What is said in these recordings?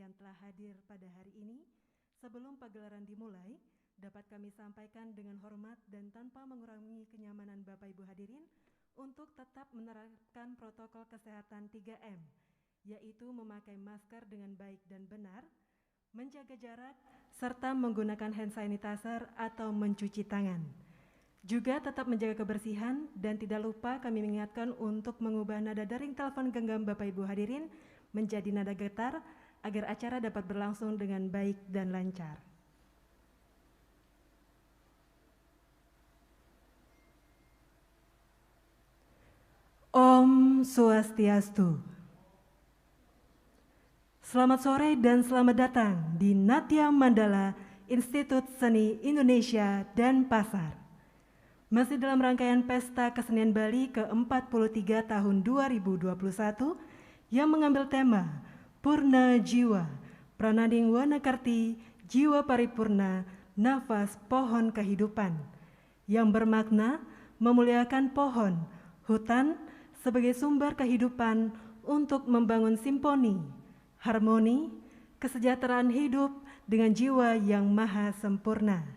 yang telah hadir pada hari ini. Sebelum pagelaran dimulai, dapat kami sampaikan dengan hormat dan tanpa mengurangi kenyamanan Bapak Ibu hadirin untuk tetap menerapkan protokol kesehatan 3M, yaitu memakai masker dengan baik dan benar, menjaga jarak, serta menggunakan hand sanitizer atau mencuci tangan. Juga tetap menjaga kebersihan dan tidak lupa kami mengingatkan untuk mengubah nada daring telepon genggam Bapak Ibu hadirin menjadi nada getar agar acara dapat berlangsung dengan baik dan lancar. Om Swastiastu. Selamat sore dan selamat datang di Natya Mandala Institut Seni Indonesia dan Pasar. Masih dalam rangkaian Pesta Kesenian Bali ke-43 tahun 2021 yang mengambil tema Purna Jiwa, Pranading Wanakarti, Jiwa Paripurna, Nafas Pohon Kehidupan, yang bermakna memuliakan pohon, hutan sebagai sumber kehidupan untuk membangun simponi, harmoni, kesejahteraan hidup dengan jiwa yang maha sempurna.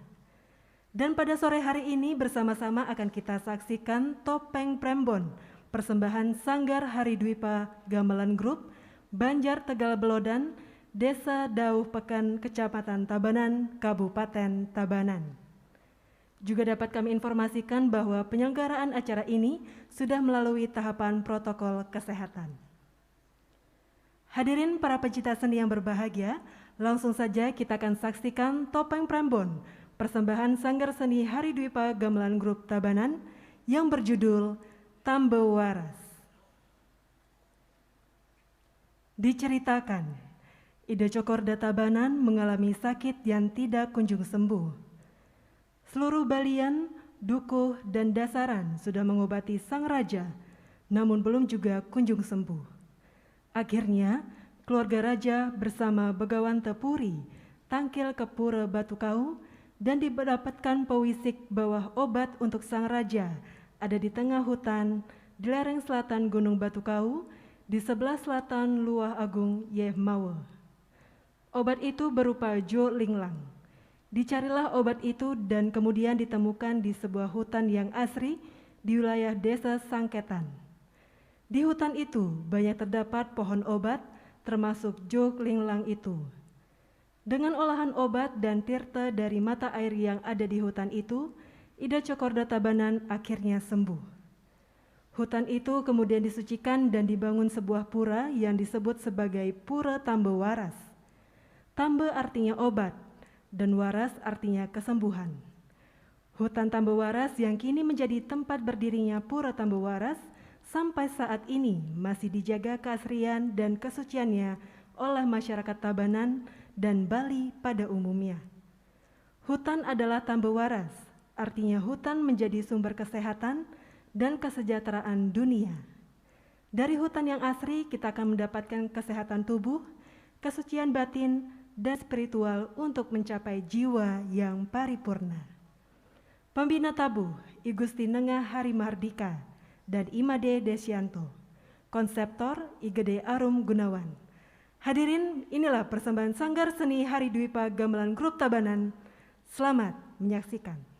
Dan pada sore hari ini bersama-sama akan kita saksikan Topeng Prembon, persembahan Sanggar Hari Dwipa Gamelan Group, Banjar Tegal Belodan, Desa Dauh Pekan, Kecamatan Tabanan, Kabupaten Tabanan. Juga dapat kami informasikan bahwa penyelenggaraan acara ini sudah melalui tahapan protokol kesehatan. Hadirin para pecinta seni yang berbahagia, langsung saja kita akan saksikan Topeng Prembon, persembahan Sanggar Seni Hari Dwipa Gamelan Group Tabanan yang berjudul Tambe Waras. Diceritakan, Ida Cokorda Tabanan mengalami sakit yang tidak kunjung sembuh. Seluruh balian, dukuh, dan dasaran sudah mengobati sang raja, namun belum juga kunjung sembuh. Akhirnya, keluarga raja bersama Begawan Tepuri tangkil ke Pura Batu Kau dan didapatkan pewisik bahwa obat untuk sang raja ada di tengah hutan di lereng selatan Gunung Batu Kau di sebelah selatan Luah Agung Yehmawe. Obat itu berupa Jo Linglang. Dicarilah obat itu dan kemudian ditemukan di sebuah hutan yang asri di wilayah desa Sangketan. Di hutan itu banyak terdapat pohon obat termasuk Jo Linglang itu. Dengan olahan obat dan tirta dari mata air yang ada di hutan itu, Ida Cokorda Tabanan akhirnya sembuh. Hutan itu kemudian disucikan dan dibangun sebuah pura yang disebut sebagai Pura Tambe Waras. Tambe artinya obat dan waras artinya kesembuhan. Hutan Tambe Waras yang kini menjadi tempat berdirinya Pura Tambe Waras sampai saat ini masih dijaga keasrian dan kesuciannya oleh masyarakat Tabanan dan Bali pada umumnya. Hutan adalah tambe waras, artinya hutan menjadi sumber kesehatan dan kesejahteraan dunia. Dari hutan yang asri kita akan mendapatkan kesehatan tubuh, kesucian batin, dan spiritual untuk mencapai jiwa yang paripurna. Pembina tabuh, I Gusti Nengah Hari Mahardika dan Imade Desyanto. Konseptor, I Gede Arum Gunawan. Hadirin, inilah persembahan Sanggar Seni Hari Dwipa Gamelan Group Tabanan. Selamat menyaksikan.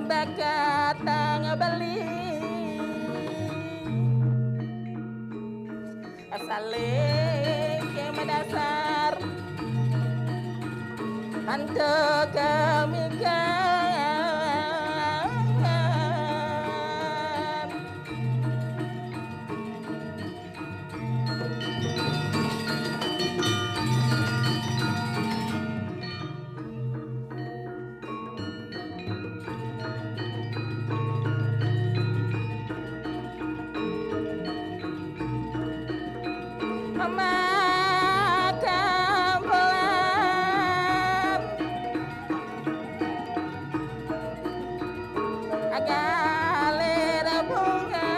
Bakatang beli saling ke mendasar Ante kemikan makan pelan galer bunga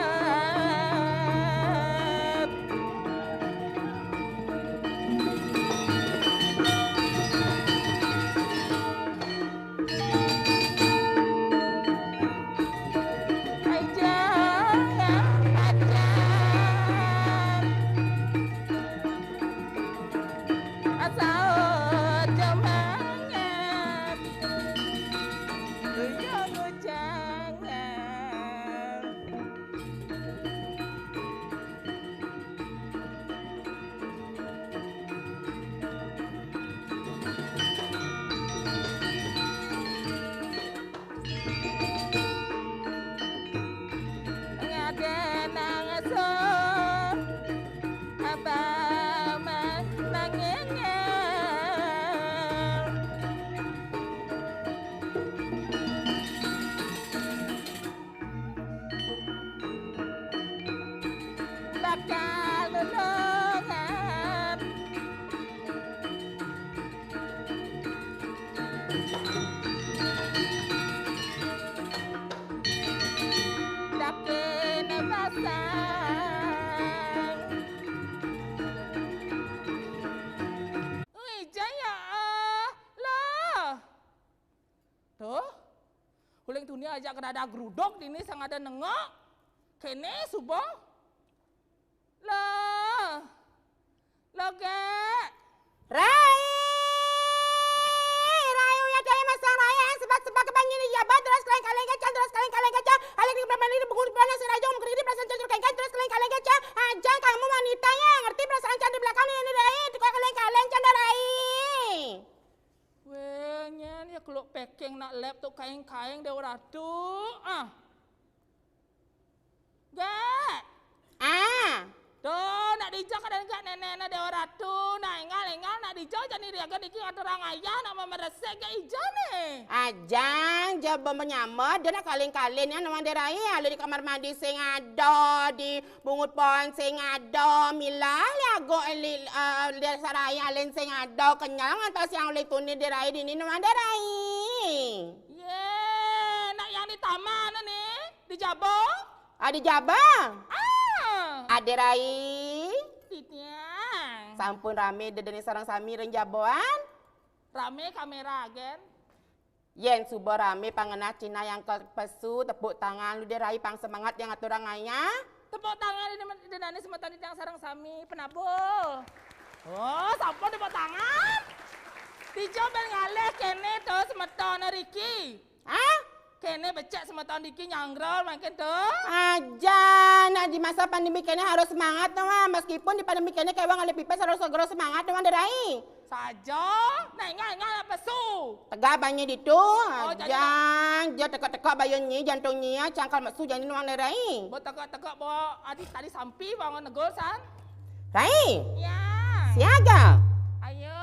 Huling dunia aja kada gerudok dini sang ada nengok kene subo lah ke Rai uya jaya masang raya sebab kebangin ya ba terus kaleng kaca alik di berapa ini bungun buana serajong mengkritik perasaan candur kain terus kaleng kaca aja kamu wanita ya ngerti perasaan candur belakang ini Rai tukang kaleng canda Rai wenyen ya kalau packing nak laptop kain dewa ratu gak tuh nak dijak ada enggak nenek dewa ratu nak engal nak dijak jadi dia kan iki orang ayah nama meresek ke ijo nih ajang jaba menyamot dan kaleng ya nama Rai ada di kamar mandi sing ada di bungut pohon sing ada milah lago saraya alen sing ada kenyang atau siang oleh tuni Rai di nama Rai nak yang di taman nih di Jabo di Jabang Ade Rai Titiang sampun rame dedeni sarang sami renjaboan rame kamera gen yen subo rame pangena Cina yang kepesu tepuk tangan lu Rai pang semangat yang aturang ngaya tepuk tangan di dani semetan yang sarang sami penabu sampun tepuk tangan dicoba ngaleh kene tuh semeton Riki kene becek semeton Riki nyanggrol makin tuh aja nah di masa pandemi kene harus semangat nama meskipun di pandemi kene kayak wang pipes harus segera semangat nama Rai saja nah ingat apa su tegak banyak itu ajang dia tekak bayonnya jantungnya cangkal maksu jadi nuang Rai buat tegak bawa adik tadi sampi bangun negol san Rai ya siaga ayo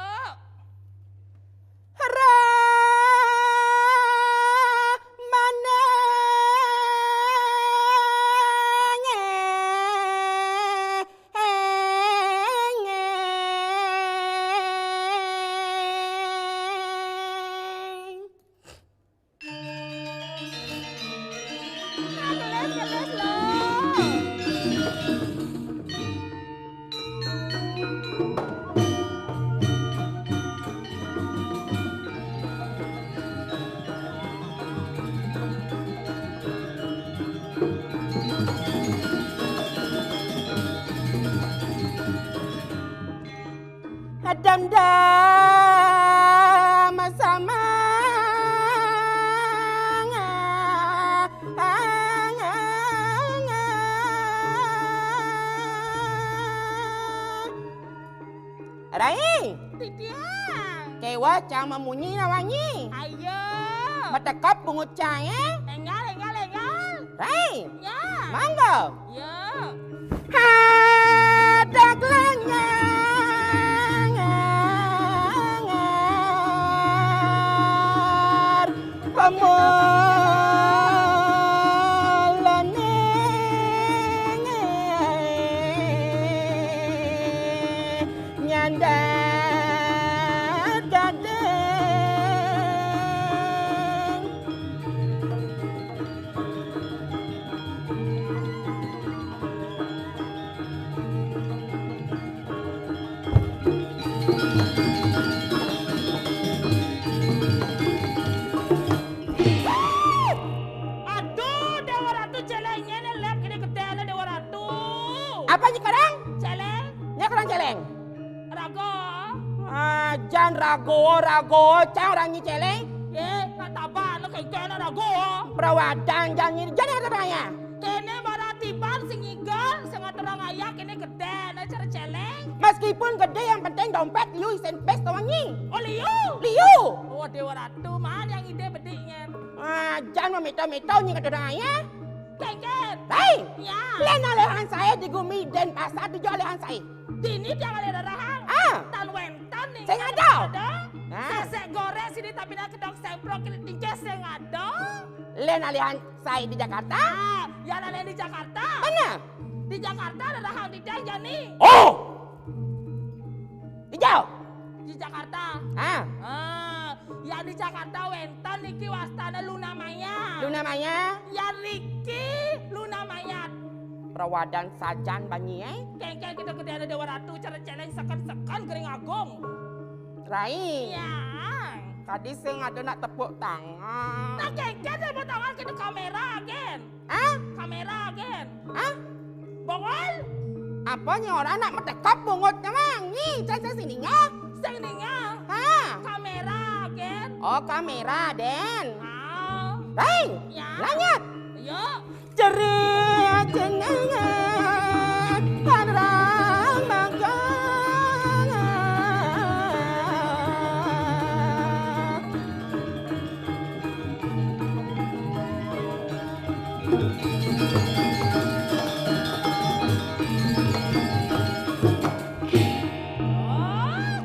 Dam-dam sama Rai. Tidiang. Kewa cang memunyi nawanyi. Ayo. Matekap bungut cang Engal. Rai. Ya. Mangga. Ya. Hadak lanyang. Apa sekarang? Celeng. Nyakarang celeng. Rago. Jan rago, cang orang celeng. Nggak taban lo kayak kena rago. Perawadan jangan ada katanya. Kene maratiban sing igal, sing terang ayak kene gede, nah cara celeng. Meskipun gede yang penting dompet liu isen pes tawangi. Oh liu. Liu. Oh Dewa Ratu, mana yang ide bediknya? Jangan memito-mito nih kata orangnya. Kengket. Hei, Ya. lain alehan saya di Gumi dan pasar dijual alehan saya. Dini jangan ada rahang. Tan wentan nih. Saya ada. Sesek goreng sini tapi nak kedok semprok kini tinggal saya ada. Lain alehan saya di Jakarta. Ya ada di Jakarta. Mana? Di Jakarta ada rahang di Jaya nih. Oh, hijau. Di Jakarta. Ya di Jakarta wentan niki wastana Luna Maya. Lu namanya? Ya Riki Luna Maya. Perawadan sajan banyi Kengkeng kita gede ada Dewa Ratu cara celeng sekan gering agung. Rai. Ya. Tadi saya ada nak tepuk tangan. Nah kengkeng tepuk tangan kita kamera agen. Kamera agen. Bongol. Apanya orang nak metekap bungutnya mangi. Saya sininya. Sininya. Kamera agen. Oh kamera Den. Rai. Ya. Lanjut. Yuk. Ceria jenengan parang manggang.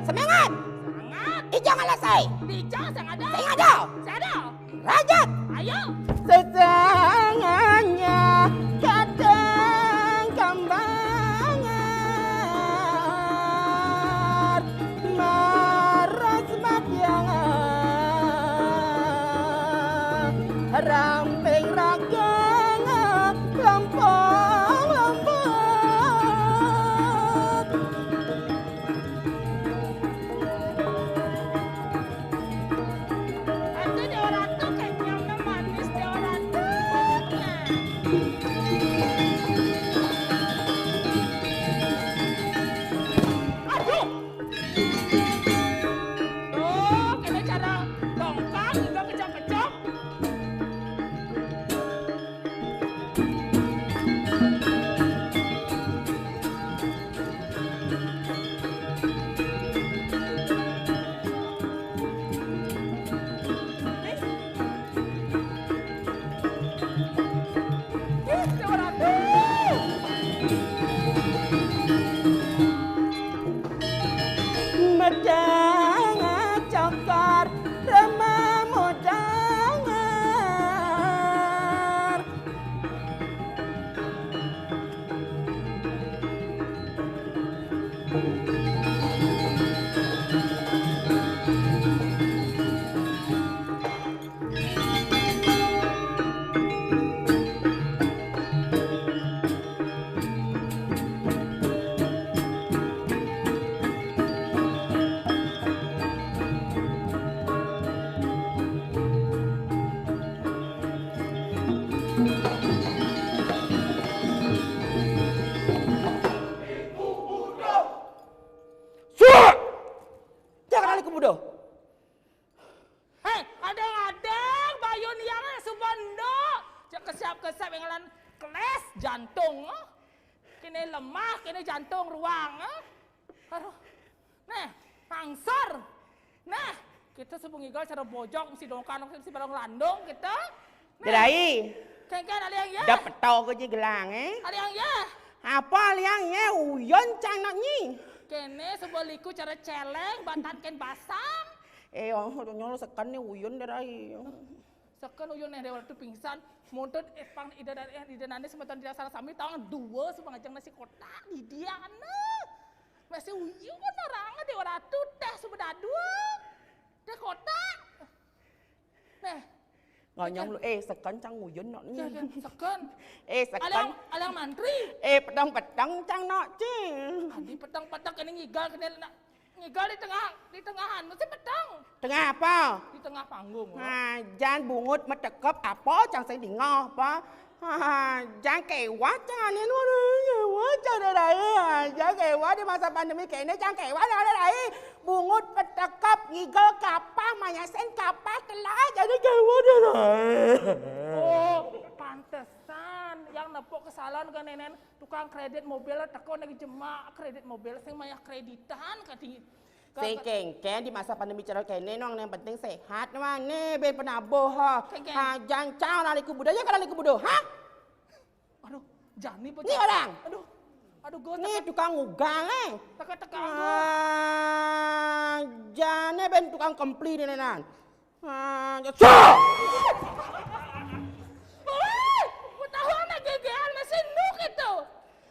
Semangat. Ijang alasai. Dijang saya ada. Saya ada. Saya ada. Rajat. Ayo. Setangannya kadang kambangan maras madyangan ramping ragang lampang-lampang. Itu Dewa Ratu kayaknya manis Dewa Ratu. Aduh. Tuh, kena cara dongkang juga kecok-kecok. Dewa Ratu. Medang cokor remah mudangar. Suat! Jangan kali kemudo. Hei, adeng-adeng, bayun yang subando. Cek kesiap-kesiap yang lan keles jantung. Kini lemah, kini jantung ruang. Aduh, Nah, pangsor. Nah, kita sebung igal cara bojok si dongkan si barang landong kita. Derai. Kengken ali yang ya. Dapat tahu ke gelang Ali yang ya. Apa liangnya uyon cang nak ni? Kene sebuah liku cara celeng batat ken basang. Udah nyolo sekan ni uyon derai. Sekan uyun yang waktu pingsan, muntut pang ida nanti semeton tidak salah sami tangan dua sepangajang nasi kotak di dia masih uyun orang di waratu teh sebedadua teh kotak. Nah, nganyang lu sekan cang uyon nak ni. Sekan. Sekan. Alang mantri. Pedang cang nak ci. Adi petang kene ngigal di tengahan mesti petang. Tengah apa? Di tengah panggung. Jangan bungut metekep apa cang saya dengar apa. Jangan kewat jangan ni kewat jangan ada jangan kewat di masa pandemi kene jangan kewat ada lagi bungut metekep ngigal kapah manyasen kapah telah jadi kewat ada. Oh, pantesan yang nepok kesalahan ke nenen tukang kredit mobil teko lagi jemak kredit mobil sing maya kreditan kadi. Saya kengken di masa pandemi cara kene nong yang penting sehat nong ne ben penabuh ha. Jangan cang laliku budaya kan laliku budo ha? Aduh, jani Ni orang. Aduh gue ni tukang ugang teka-teka jane ben tukang kempli ni nenan. tahu anak gegean mesin nuk itu.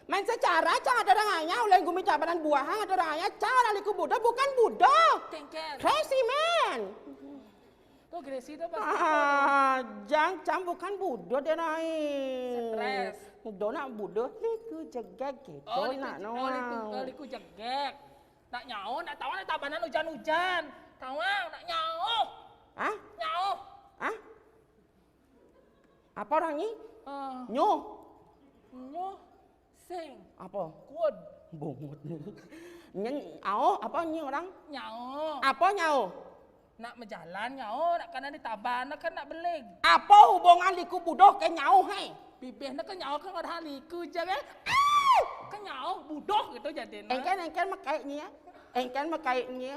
Main secara cang ada orangnya uleng gumi cabaran buahan ada orangnya cang laliku budo bukan budo. Kengken. Crazy man. Tuh Gracie tuh pas. Jang cang bukan budo dia naik. Stres. Budo nak budo liku jegek gitu nak noang. Liku jegek. Nak nyau, nak tahu nak tabanan hujan-hujan. Tawang nak nyau. Hah? Nyau. Hah? Apa orang ni? Nyuh. Sing. Apa? Kuod. Bungut. Nyeng, apa ni orang? Nyau. Apa nyau? Nak menjalan nyau, nak kena ditabana kan nak beleg. Apa hubungan liku budoh ke nyau hai? Bibihnya kan nyau kan ada liku je kan. Kan nyau budoh gitu jadinya. Engkan makainya. Engkan makainya.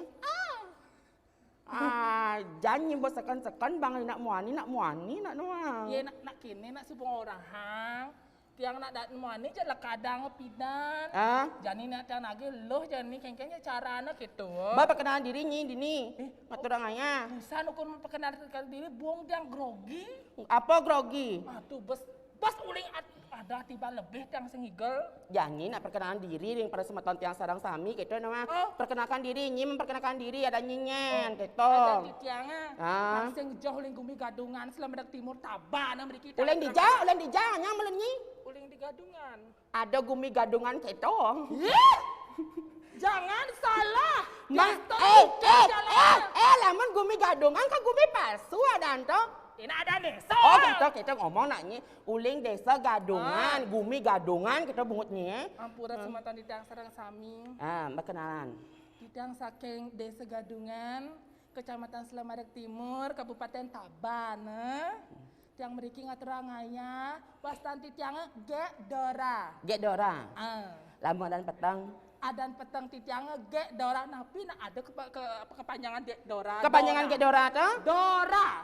Jangan bos sekan bang nak muani nak nuang. Ye nak kini nak si orang hang. Tiang nak dat muani je lah kadang pidan. Jani nak tiang lagi loh jani kengkengnya caranya gitu. Ba perkenalan diri ni dini. Maturanganya. Busan ukun memperkenalkan diri buang tiang grogi. Apa grogi? Aduh bos uling ada tiba lebih tiang sengigel. Jangan nak perkenalan diri yang pada semeton tiang sarang sami gitu nama. Perkenalkan diri, memperkenalkan diri ada nyinyen gitu. Ada di tiangnya. Langsung jauh uling gumi gadungan Selamat Timur Taban mriki. Uling dijauh nya melenyi. Uling di gadungan. Ada gumi gadungan gitu. Jangan salah. Lamun gumi gadungan kan gumi palsu ada anto. Ini ada desa. Kita ngomong naknya uling desa gadungan, gumi gadungan kita bungutnya. Ampura sematan di tiang sarang sami. Berkenalan. Di tiang saking desa gadungan, Kecamatan Selamat Timur, Kabupaten Taban. Tiang mriki ngaturanganya, pastanti tiangnya Gek Dora. Lamun dan petang. Adan petang titiangnya Gek Dora, napi nak ada kepanjangan Gek Dora. Kepanjangan Gek Dora tuh?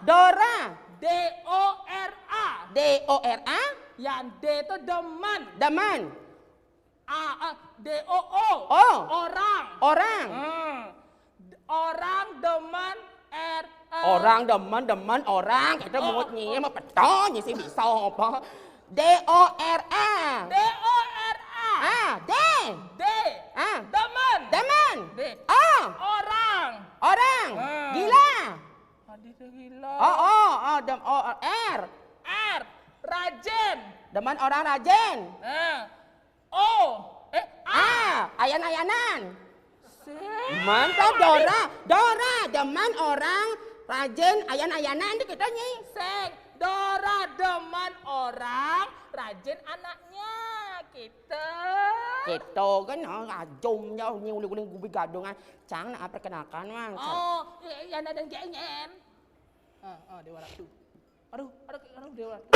Dora. D-O-R-A. D-O-R-A? Yang D itu deman. D-O-O. Orang. Orang deman R-A. Orang deman orang. Kita mulutnya mah petang sih bisa apa. D-O-R-A. D. Deman. D. Orang. Gila. Gila. R. Rajin. Deman orang rajin. Ayan-ayanan. Mantap Dora. Deman orang rajin ayan-ayanan di kita nyi. Dora deman orang rajin anaknya kita. Kita kan ngajum jauh ni uling-uling gubi gadungan. Cang nak perkenalkan mang. Yang ada gengen. Dewa Ratu. Aduh, Dewa Ratu.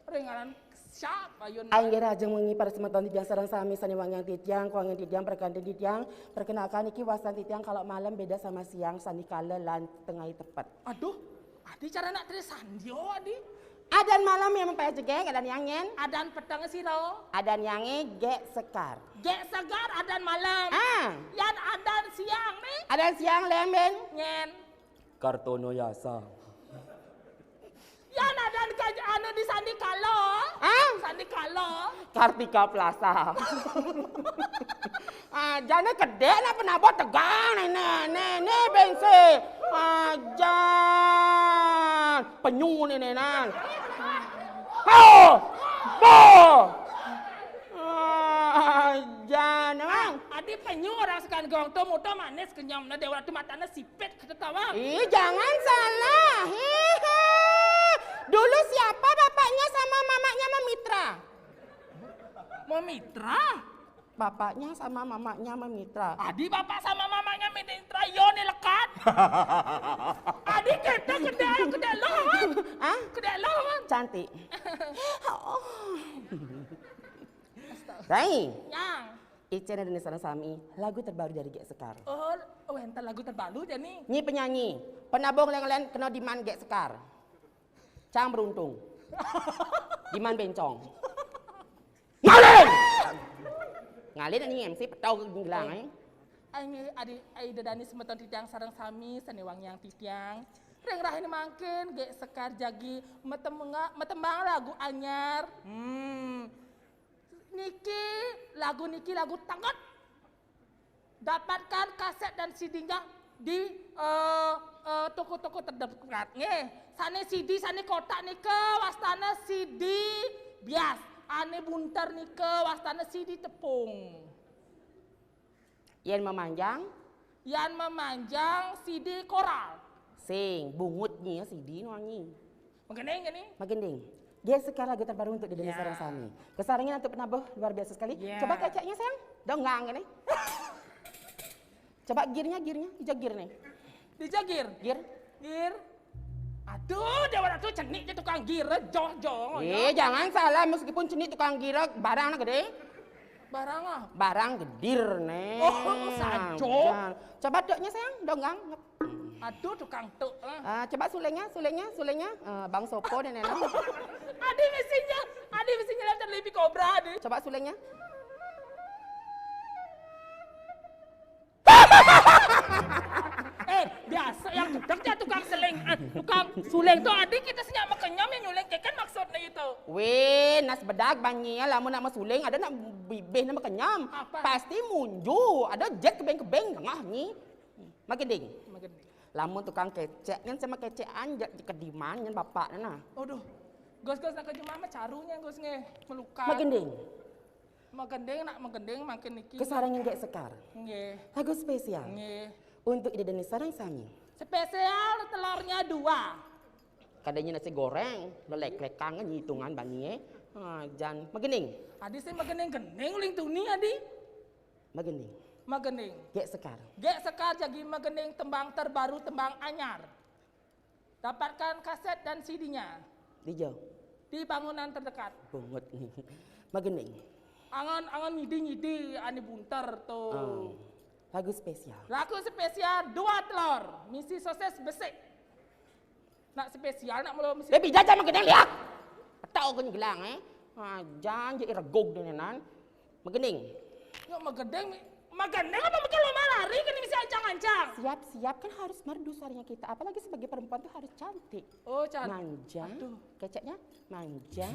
Aduh, ngaran Siapa yun? Aing rajeng mengi pada semeton titiang sareng sami saniwang yang titiang, kuang yang titiang, perkantin titiang. Perkenalkan iki wasan titiang kalau malam beda sama siang, sani kala lan tengah tepat. Aduh, adi cara nak terus sandio adi. Adan malam yang mempayah jegeng, adan yangen. Adan petang siro. Adan yange gek sekar. Gek segar adan malam. Yan adan siang nih. Adan siang lemben. Ngen. Kartono Yasa. Yan adan anu di Sandi Kalo. Sandi Kalo. Kartika Plaza. Jane gede lah penabot tegang nih bensi. Jan penyu nih nenan. Jan Adi penyu orang sekan gong to muto manis kenyam na dewa tu matana sipet kita tawa. Ih jangan salah. Dulu siapa bapaknya sama mamanya Memitra? Memitra? Bapaknya sama mamanya Memitra. Adi bapak sama mamanya Memitra yo nih lekat. Adi kita gede lawan. Gede lawan. Cantik. Rai. Yang. Icen dan Nisana Sami, lagu terbaru dari Gek Sekar. Oh, entar lagu terbaru jadi. Nyi penyanyi, penabung leng-leng kena diman Gek Sekar. Cang beruntung. Diman bencong. Ngalin! Ngalin ini MC petau ke gelang. Ai dadani semeton titiang sareng sami sanewang yang titiang. Reng rahini mangkin Gek Sekar jagi metembang lagu anyar. Lagu Niki lagu tangot. Dapatkan kaset dan CD-nya di toko-toko terdekat. Sane CD, sane kotak nike, wastana CD bias. Ane bunter nike, wastana CD tepung. Yan memanjang? Yan memanjang CD koral. Sing, bungutnya CD nwanyi. Magending gini? Magending. Gek Sekar lagu terbaru untuk Dedeni Sareng Sami. Kesarangan untuk penabuh luar biasa sekali. Coba keceknya sayang. Donggang gini. Coba gearnya, hijau gear nih. Hijau gear? Gear. Aduh, dewa ratu cenik dia tukang gear, joh. Jangan salah, meskipun cenik tukang gear, barang gede. Barang apa? Barang gedir nih. Oh, sajo. Coba doknya sayang, donggang. Aduh, tukang tuk. Coba sulengnya. Bang Sopo dan nenek. Adi mesinnya lancar lebih kobra, adi. Coba sulengnya. Biasa yang gedek dia tukang suleng tuh adik kita senyak makenyam yang nyuleng kan maksudnya itu. Weh, nas bedak banyak lah nak masuleng ada nak bibih nak makenyam. Pasti munju, ada jet kebeng tengah ni. Makin ding. Lamun tukang kecek kan sama kecekan kediman yang bapak nah. Aduh. Gos nak kerja mama carunya gos melukat. Makin ding. Nak magending makin niki. Kesarangin Gek Sekar. Nggih. Lagu spesial. Nggih. Untuk Dedeni Sareng Sami. Spesial telurnya 2. Kadanya nasi goreng, lelek-lekang ngitungan banyak. Jan magening. Adi sih magening uling tuni adi. Magening. Gek Sekar. Gek Sekar jadi magening tembang terbaru tembang anyar. Dapatkan kaset dan CD-nya. Dijauh. Di bangunan terdekat. Bungut nih. Magening. Angan ngidi ani bunter tuh. Lagu spesial. 2 telur, misi sosis besik. Nak spesial nak melo misi. Baby jajan magening lihat. Tahu kan gelang Jan jadi regog dengan magening. Yo magening apa mungkin lo lari kan misi ancang-ancang. Siap kan harus merdu suaranya kita. Apalagi sebagai perempuan tuh harus cantik. Oh cantik. Manja. Aduh. Keceknya manja.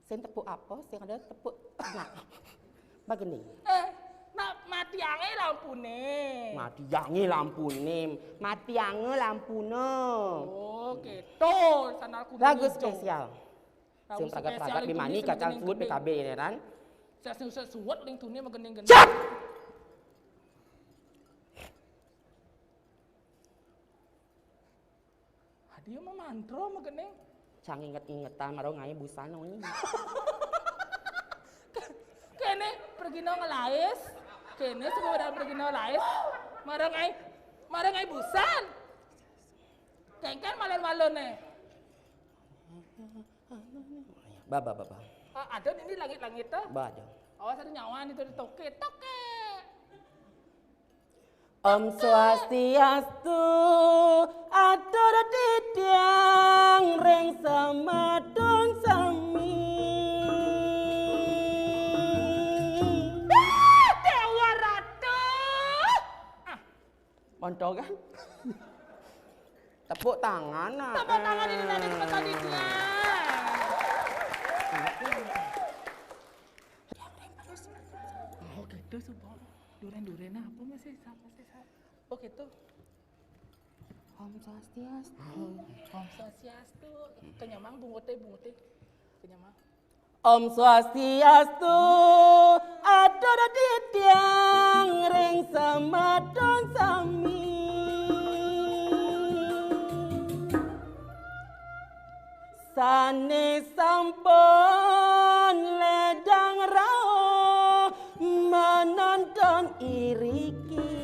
Sen tepuk apa? Sen ada tepuk. Nah. Magening. Nak mati ange lampune. Oh, gitu. Sanal kudu. Lagu spesial. Sing pragat-pragat bimani kacang suwut PKB ini kan. Saya suwut ning tune magening-gening. Cak! Dia mah mantro magening. Cang inget-ingetan marong ngai busana ini. Kene pergi nang ngelais. Kene sebenarnya pergi nang ngelais. Marang ai busan. Kengken malon-malon Ba. Ada ini langit-langit tuh. Ba ada. Awas ada nyawa itu di toke. Om Swastiastu, atur titiang reng samadong sami. Dewa Ratu. Mantap kan? Tepuk tangan nak. Tepuk tangan ini nanti sebentar dia. Oh gitu subah. Duren apa masih sama. Oh gitu. Om Swastiastu. Om Swastiastu. Kenyamang bungote. Kenyamang. Om Swastiastu, atur titiang reng samadong sami. Sane sampun ledang rao menonton iriki.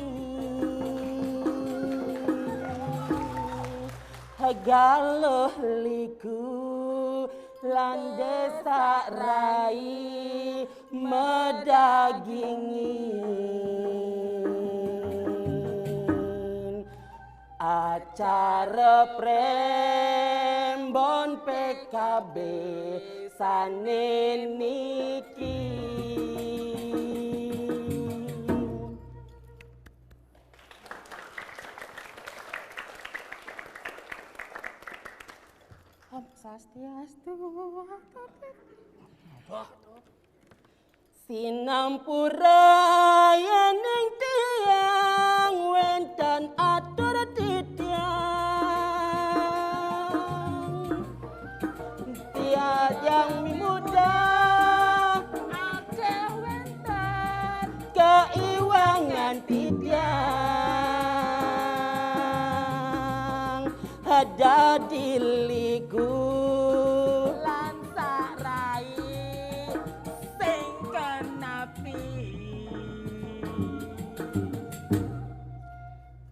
Galuh liku lan desa rai medagingin acara prembon PKB sane niki. Om Swastiastu. Sinampura yening tiang wentan atur titiang tiang yang muda Aceh wentan keiwangan titiang ada diliku lansa rai sing kenapi.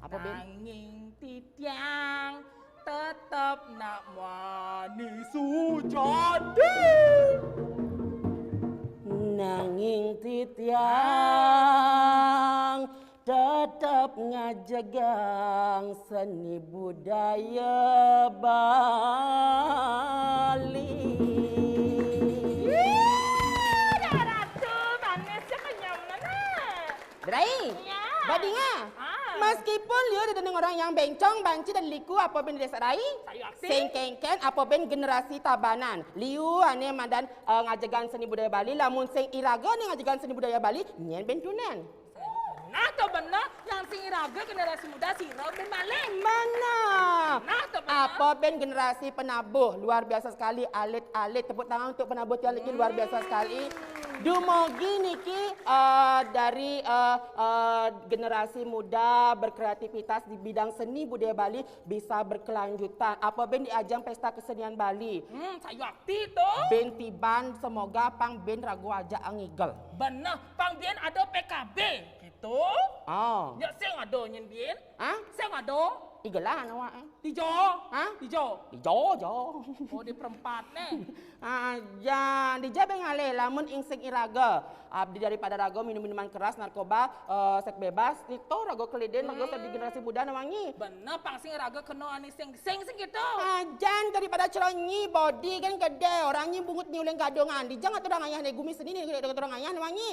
apa Ben? Nanging titiang tetep nak wani sujadi. Nanging titiang tetap ngajagang seni budaya Bali. Ratu manisnya kenyamanan. Berai, Ya. badinga. Meskipun lihat ada orang yang bencong, banci dan liku apa ben desa rai, Sayu aktif. sengkengken apa ben generasi tabanan. Liu ane madan ngajagan seni budaya Bali, lamun seng iraga ane ngajagan seni budaya Bali, nyen ben tunen. Nah tuh benar yang sing iraga generasi muda si Robin Balik. Mana? Nah tuh benar. Apa ben generasi penabuh luar biasa sekali, alit-alit, tepuk tangan untuk penabuh yang niki luar biasa sekali. Dumogi niki dari generasi muda berkreativitas di bidang seni budaya Bali bisa berkelanjutan. Apa ben di ajang pesta kesenian Bali. Sayu aktif tuh. Ben tiban semoga pang ben ragu aja angigel. Benar, pang bien ada PKB gitu. Oh. Ya sing ada nyen bien. Hah? Sing ada Igelan awak. di Jo. Hah? Di Jo. Di Jo. Oh di perempat nih. Jangan dijabe ngale lamun insing iraga abdi daripada rago minum-minuman keras narkoba seks bebas itu rago keliden rago di generasi muda nawangi Benar, pang sing raga kena ani sing gitu. jangan daripada celonyi body kan gede orangnya bungut nyuleng gadongan di jangan orang ayah nego sini nih orang ayah nawangi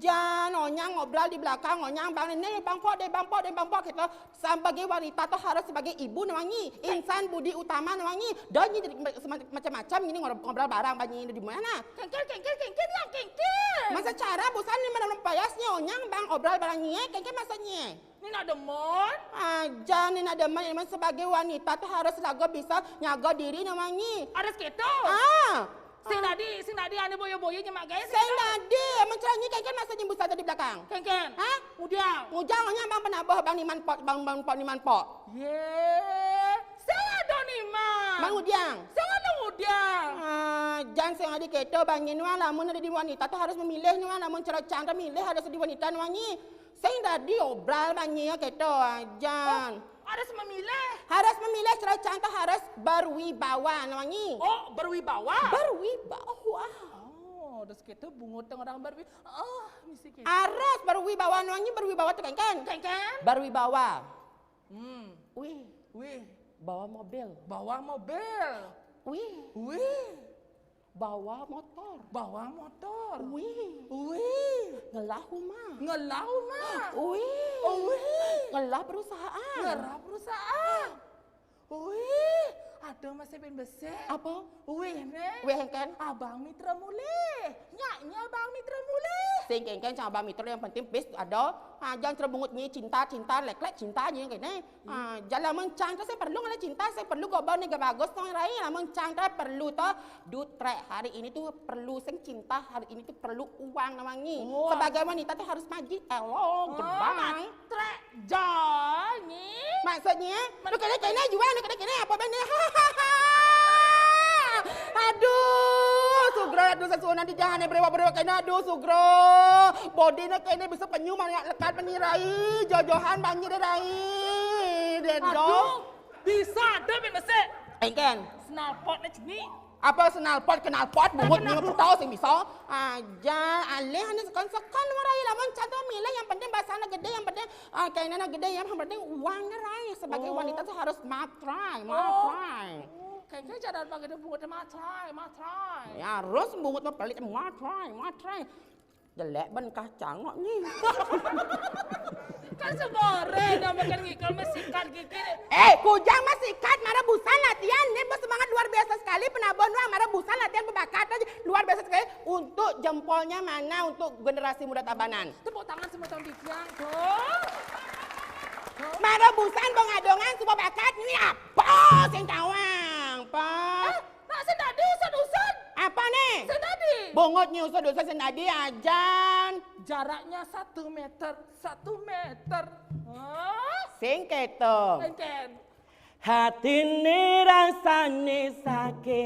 jangan onyang ngobrol di belakang onyang bang ini bang po gitu sebagai wanita tuh harus sebagai ibu nawangi insan budi utama nawangi dan macam-macam ini ngobrol barang banyak di mana Kengkel yang kengkel. masa cara bosan ni mana payasnya onyang bang obrol barangnya kengke masanya Ini nak demon. jangan ni ada memang sebagai wanita tuh harus lagu bisa nyaga diri namangi Ada sekitu. Sing tadi ane boyo-boyo nyemak guys. saya nadi menceranyi kengke masanya busa di belakang Kengkel. Hah? Udah. ngujang onyang bang penabah bang niman pot niman pot Ye. Sing ada nih mah. bang ujang Sing ada udah. jangan saya ngadi keto bang nuan lamun ada di wanita tuh harus memilih nuan lamun cara milih ada di wanita nuangi saya tadi obrol banyak keto jangan Harus memilih. Harus memilih cara contoh harus berwibawa namanya. Oh, berwibawa. Berwibawa. Oh, terus gitu bungut orang berwibawa. Oh, misi gitu. Harus berwibawa namanya berwibawa tuh kan? Kan? Berwibawa. Wih. Bawa mobil. Bawa mobil. Wih. Bawa motor. Bawa motor. Wih. Ngelah rumah. Wih. Ngelah perusahaan. Perusahaan. Wih. Aduh masih ben besar. Apa? Wih, nih. Wih kan? Abang Mitra mulai. Nyaknya Abang Mitra mulai. Sing kan sama Mitra yang penting bis ada jangan terbungutnya cinta lek cintanya kayak ni. Jalan mencang saya perlu ngala cinta, saya perlu gobar ni bagus tong rai lah mencang perlu toh dutre hari ini tuh perlu sing cinta hari ini tuh perlu uang namanya. Sebagai wanita tuh harus maju goodbye. Matre jangan. Maksudnya lu kena jual lu kena apa bener? Aduh, Sugro, aduh sesuatu nanti jangan berewa kena aduh Sugro. Body nak kena bisa penyu banyak lekat penirai, jojohan banyak rai. Aduh, bisa ada ben besar. Engken. Snapot ni sini. Apa kenalpot bungut ni tahu sih bisa. Aja alih hanya sekon marai lamun cantik milih yang penting bahasana gede yang penting kainana gede yang penting uangnya rai sebagai wanita tuh harus matrai. Kayaknya cara pakai dia bungut matrai. Ya harus bungut pelit matrai. Jelek ben kacang kok ni. Kan sebore dah makan ngikal mesikat gigi. Kujang mesikat marah busan latihan ni bersemangat luar biasa sekali penabon wah marah busan latihan berbakat aja luar biasa sekali untuk jempolnya mana untuk generasi muda Tabanan. Tepuk tangan semua tahun dikian tuh. Marah busan bongadongan semua bakat ini apa sing tawang apa? Nak sedadi usut. Apa nih? Sedadi. Bongotnya usut senadi ajan. Jaraknya 1 meter. Sing keto. Engken. Hati ni rasane sakit.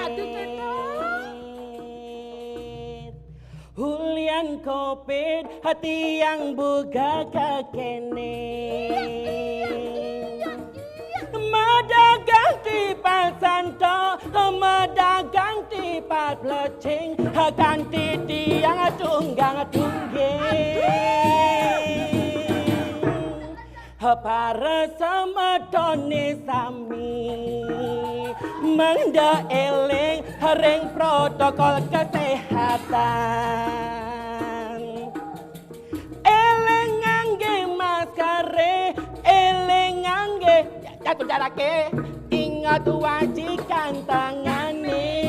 Aduh keto. Hulian kopit hati yang buka kekene. Madagang di pasanto, madagang di patlecing, ganti tiang tunggang para semedone sami mangda eling ring protokol kesehatan eling ngangge maskare eling ngangge jatuh jarake ingat wajikan tangane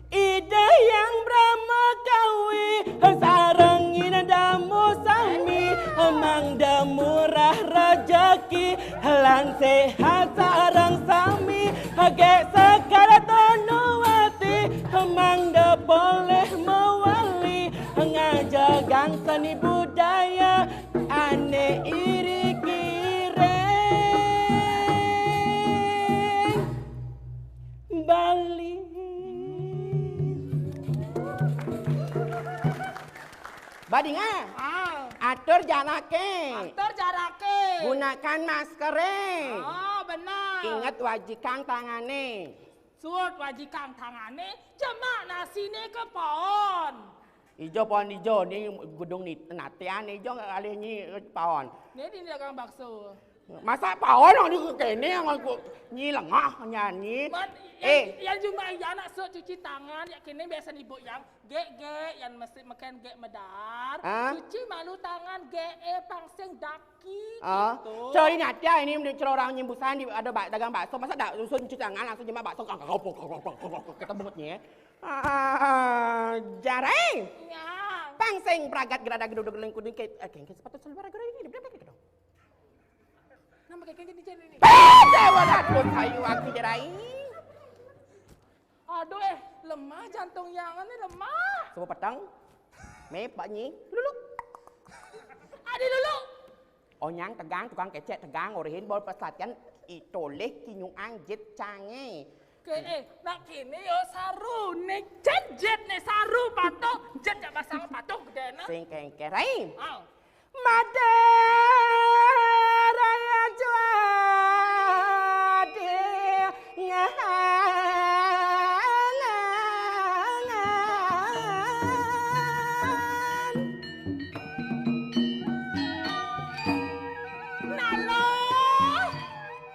ide yang brahma kawi sarengin damu sami mangda murah rezeki lan sehat sareng sami ge sekara tonuwati mangda boleh mewali ngajagang seni budaya ane iri kiring Bali. Badinga, atur jarake. Gunakan masker. Oh, benar. Ingat wajibkan tangane. Suut wajibkan tangane, jemak nasine ke pohon. Ijo pohon ijo ni gedung ni natian ijo alih ni pohon. Ni di dagang bakso. Masa pohon ni kene yang aku ni lengah nyanyi. Yang cuma yang nak suut cuci tangan, yang kini biasa ibu yang ge yang mesti makan ge medar. Cuci malu tangan ge pangseng daki. Gitu. Cari nanti ini menurut orang nyembusan di ada dagang bakso masa dak usun cuci tangan langsung jema bakso kita bungutnya. Jarang. Ya. Pangseng pragat gerada geduduk lengkuding ke sepatu selera gerada ini berapa gitu dong. Nama kayak gini jadi ini. Wadah pun kayu aku jerai. Aduh lemah jantung yang ini lemah. Semua petang. Pak Nyi. Lulu. Adi dulu. Onyang tegang tukang kecek tegang orihin bol pesatkan itoleh kinyung anjit cange. Nak kini yo saru nek jet nih saru patok jet jak pasang patok gede na. Sing kengkerai. Madaraya juade ngangan. Nalo,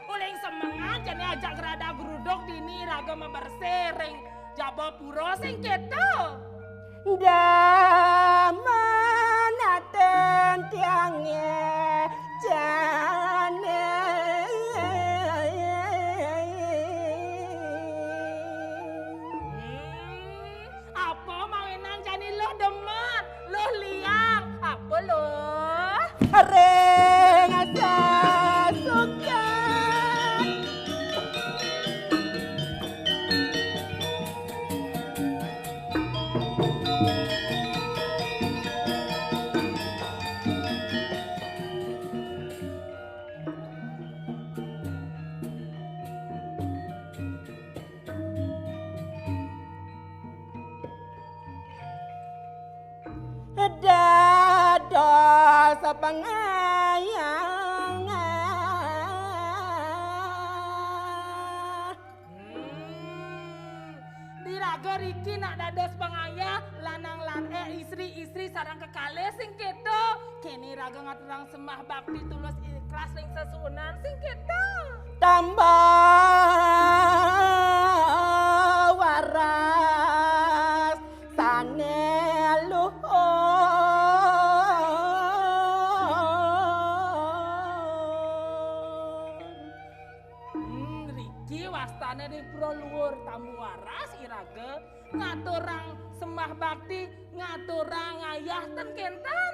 uling semangat jadi ajak gerada geruduk dini raga membersering jaba puro sing keto. Damanaten tiangnya jane. Apa mawinan jani lo demen, lo liang, apa lo? Ring asa suka. Dados pengayangan. Diraga Riki nak dados pengayah lanang istri sarang kekale sing keto. Kini raga ngaturang sembah bakti tulus ikhlas ring sesunan sing keto. Tambah waras sane Riki wastane di pura luhur tamu waras iraga ngaturang sembah bakti ngaturang ayah ten kentan.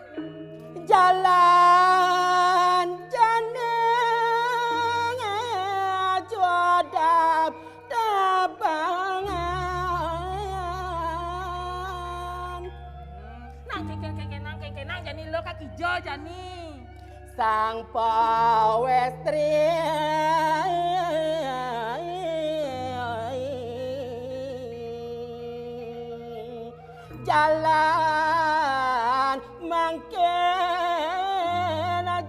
Jalan janeng jodap tabangan. Nang kenang jani lo kaki jo jani. Sang pawestri jalan mangken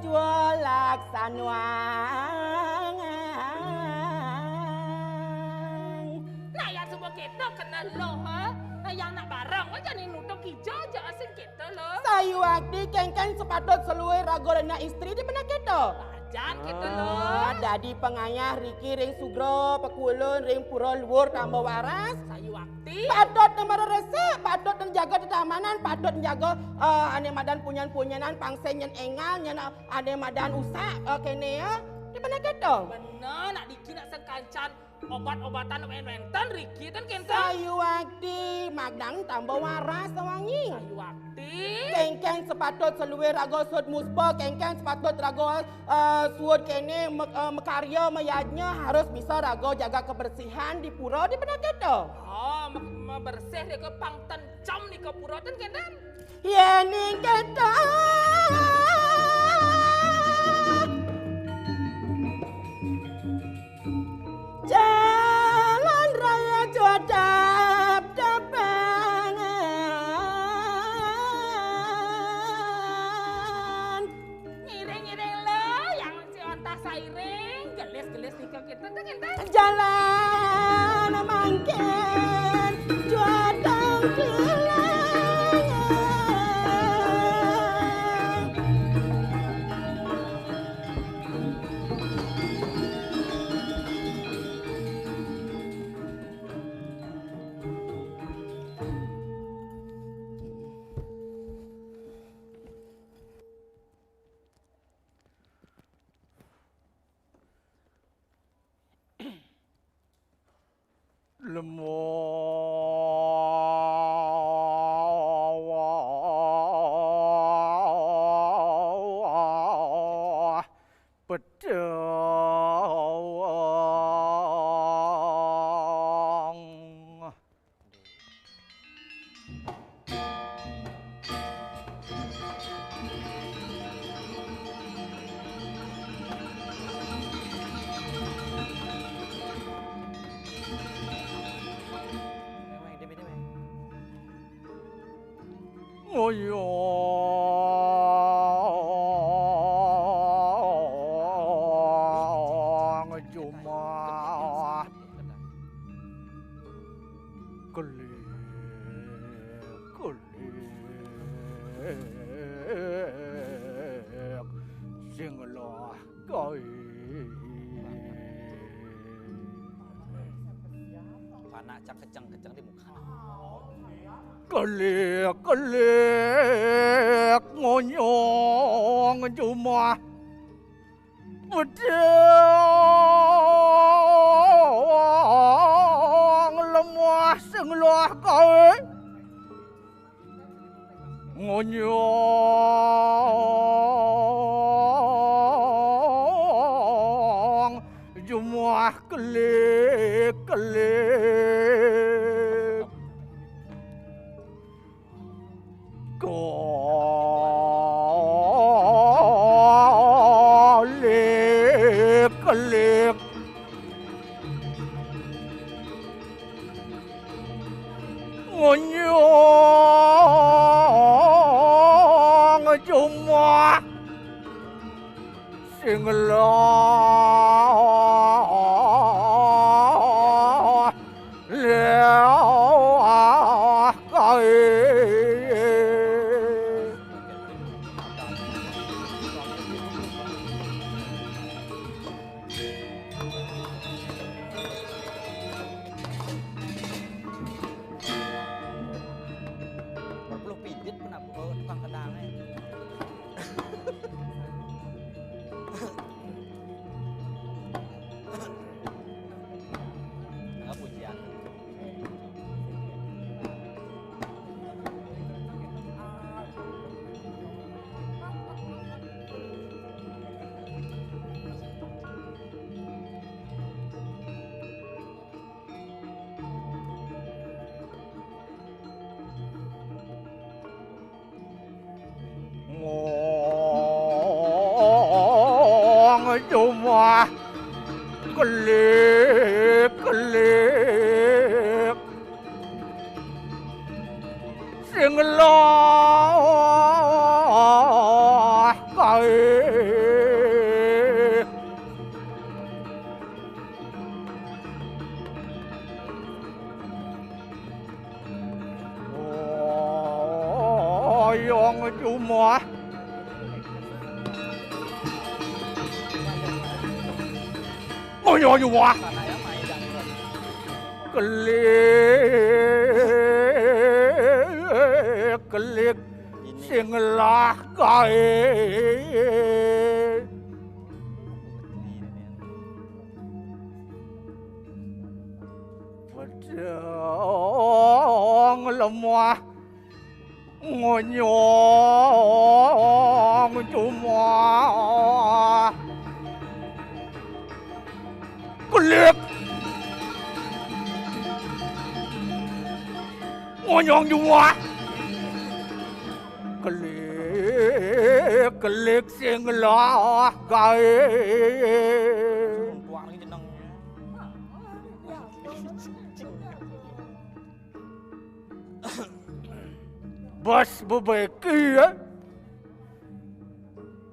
jual laksanuang. Nah yang semua kita kenal lo ha. Nah yang nak barang oh jani nutup hijau aja asing kita lo. Sayu akdi kengken sepatut seluwe rago lena istri di benak kita. Ajan kita lo. Dadi pengayah Riki ring Sugro pekulun ring pura luhur tambah waras. Sayu akti. Patut nomor resep, patut menjaga keamanan, patut menjaga ane madan punyan-punyanan pangsenyen engal, nyana ane madan usak kene ya. Di mana kita? Bener nak Riki nak sekancan obat-obatan wen-wentan Riki kan kentan. Sayu akti, magdang tambah waras wangi. Sayu akti. Kengkeng sepatut seluwe rago sud muspa, kengkeng sepatut rago sud kene mekarya meyadnya harus bisa rago jaga kebersihan di pura di benak kita. Oh, bersih dia ke pang tencam ni ke pura kan kentan. Ya ni kita. Jalan raya jodap dapangan. Ngiring-ngiring lo yang si ontah sairing gelis-gelis ni ke kita kan kentan. Jalan mangken jodap kilangan. Lemah pedang. Ngoyo sing loh koi Panak cak keceng-keceng di muka. kelik ngonyong cuma bedeng lemah sing loh koi ngonyong cuma kelik kelik ngonyong cuma sing loh lewah kae Berpuluh pijit kenapa tukang kedangnya. Enggak pujian. ngong cuma kelik sing loh kae oyong cuma oyong cuma Saya main dan kelik sing lah kae bedeng lemah ngonyong cuma kelik ngonyong cuma kelik sing lah kae tuang lagi jeneng. bos bebeki ya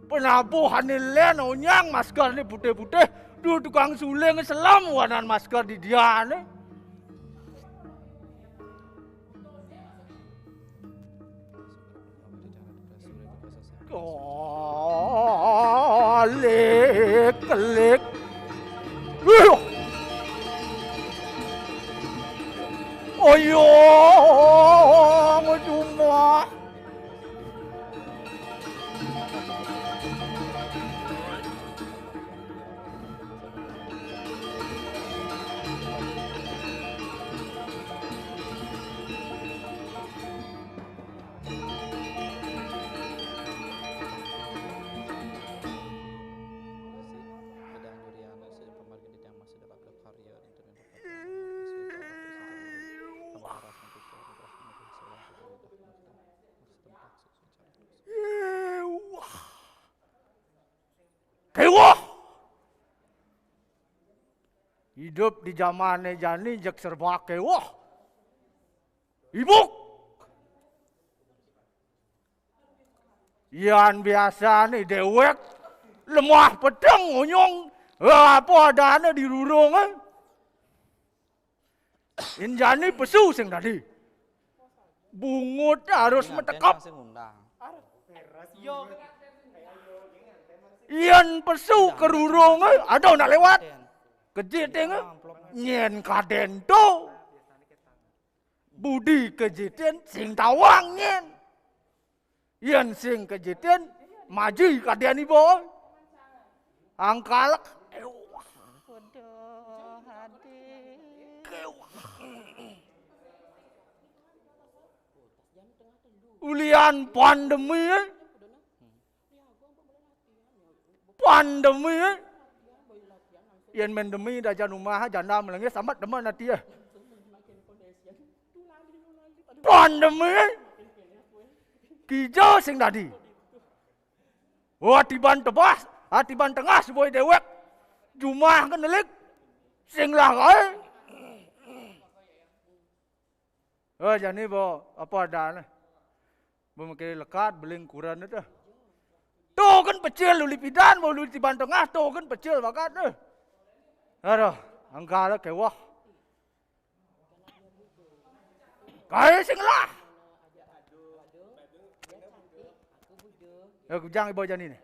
penabuhan len onyang masker ni putih-putih du tukang suling selam wanan masker di dia ni kelik oyong cuma Kewah hidup di zamannya jani jak serba kewah ibuk Yan biasa nih dewek lemah pedang ngonyong apa adanya di rurungan injani pesu sing tadi Bungut harus Ingat, Den mentekap. langsung ngundang. Ian pesu kerurung ada nak lewat. Den. Kejiting Amplopnya. nyen kaden tu. Budi kejiting sing tawang nyen. Ian sing kejiting maju kaden ibu. Angkalak. Ulian pandemi pandemi Ian mendemi dah jangan rumah janda melengit sambat demen nanti pandemi kijau sing tadi tiban tebas tiban tengah sebuah dewek jumah kenelik sing lah jadi bo apa ada nih Memikir lekat, beling kuran itu. Tuh kan pecil luli pidan, mau luli tiban tengah, tuh kan pecil bakat tu. Aduh, angkala kewah. Kaya sing lah. Ya kujang ibu jani ni.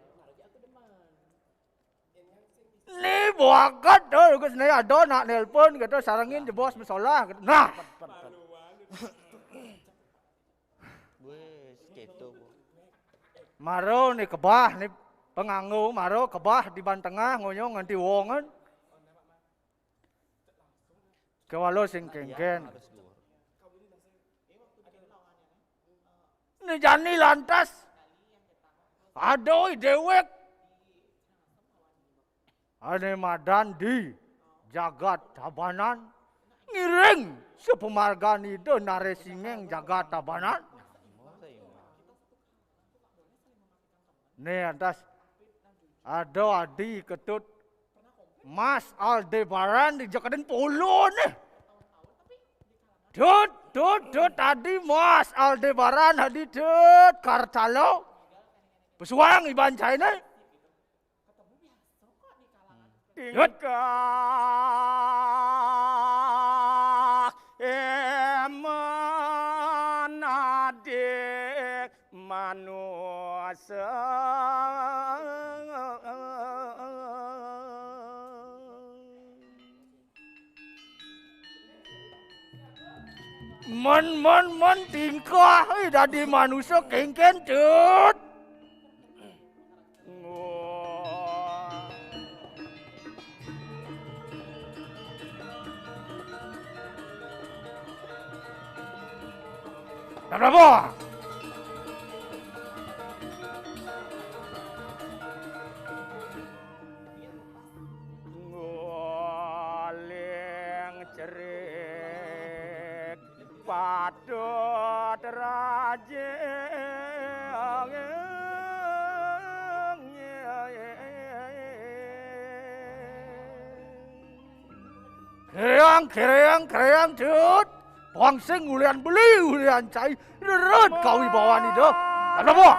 Ni bakat tu, aku sebenarnya ada nak nelpon, kata sarangin je bos masalah. Nah. Maro ni kebah ni penganggu maro kebah di ban tengah ngonyong nganti wongan. Kewalo sing kengken. Ni jani lantas. Adoi dewek. Ane madan di jagat tabanan. Ngiring sepemargan itu naresingeng jagat tabanan. Nih atas ada adi ketut Mas Aldebaran di Jakaden Polo nih. Tut tadi Mas Aldebaran hadi tut Kartalo. Pesuang iban cai nih. Tingkah adik manusia. Man tingkah dari manusia kengken cut. Kenapa? Nguling cerik patut rajeng. Kereang cut. Pangsing ulian beli, ulian cai, reret kau ibawan itu. Kenapa?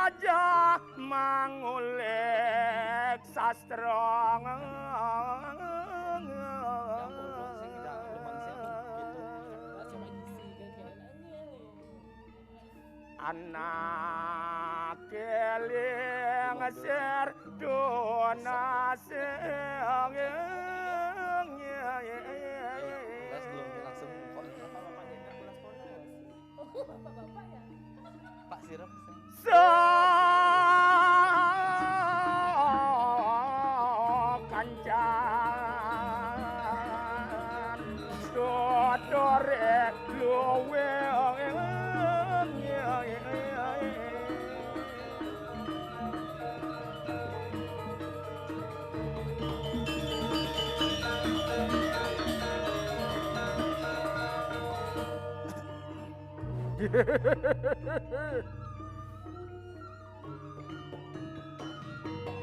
Aja mangulek sastra. Anak keling ser donaseng. Pak Sirap kancan dodore luwe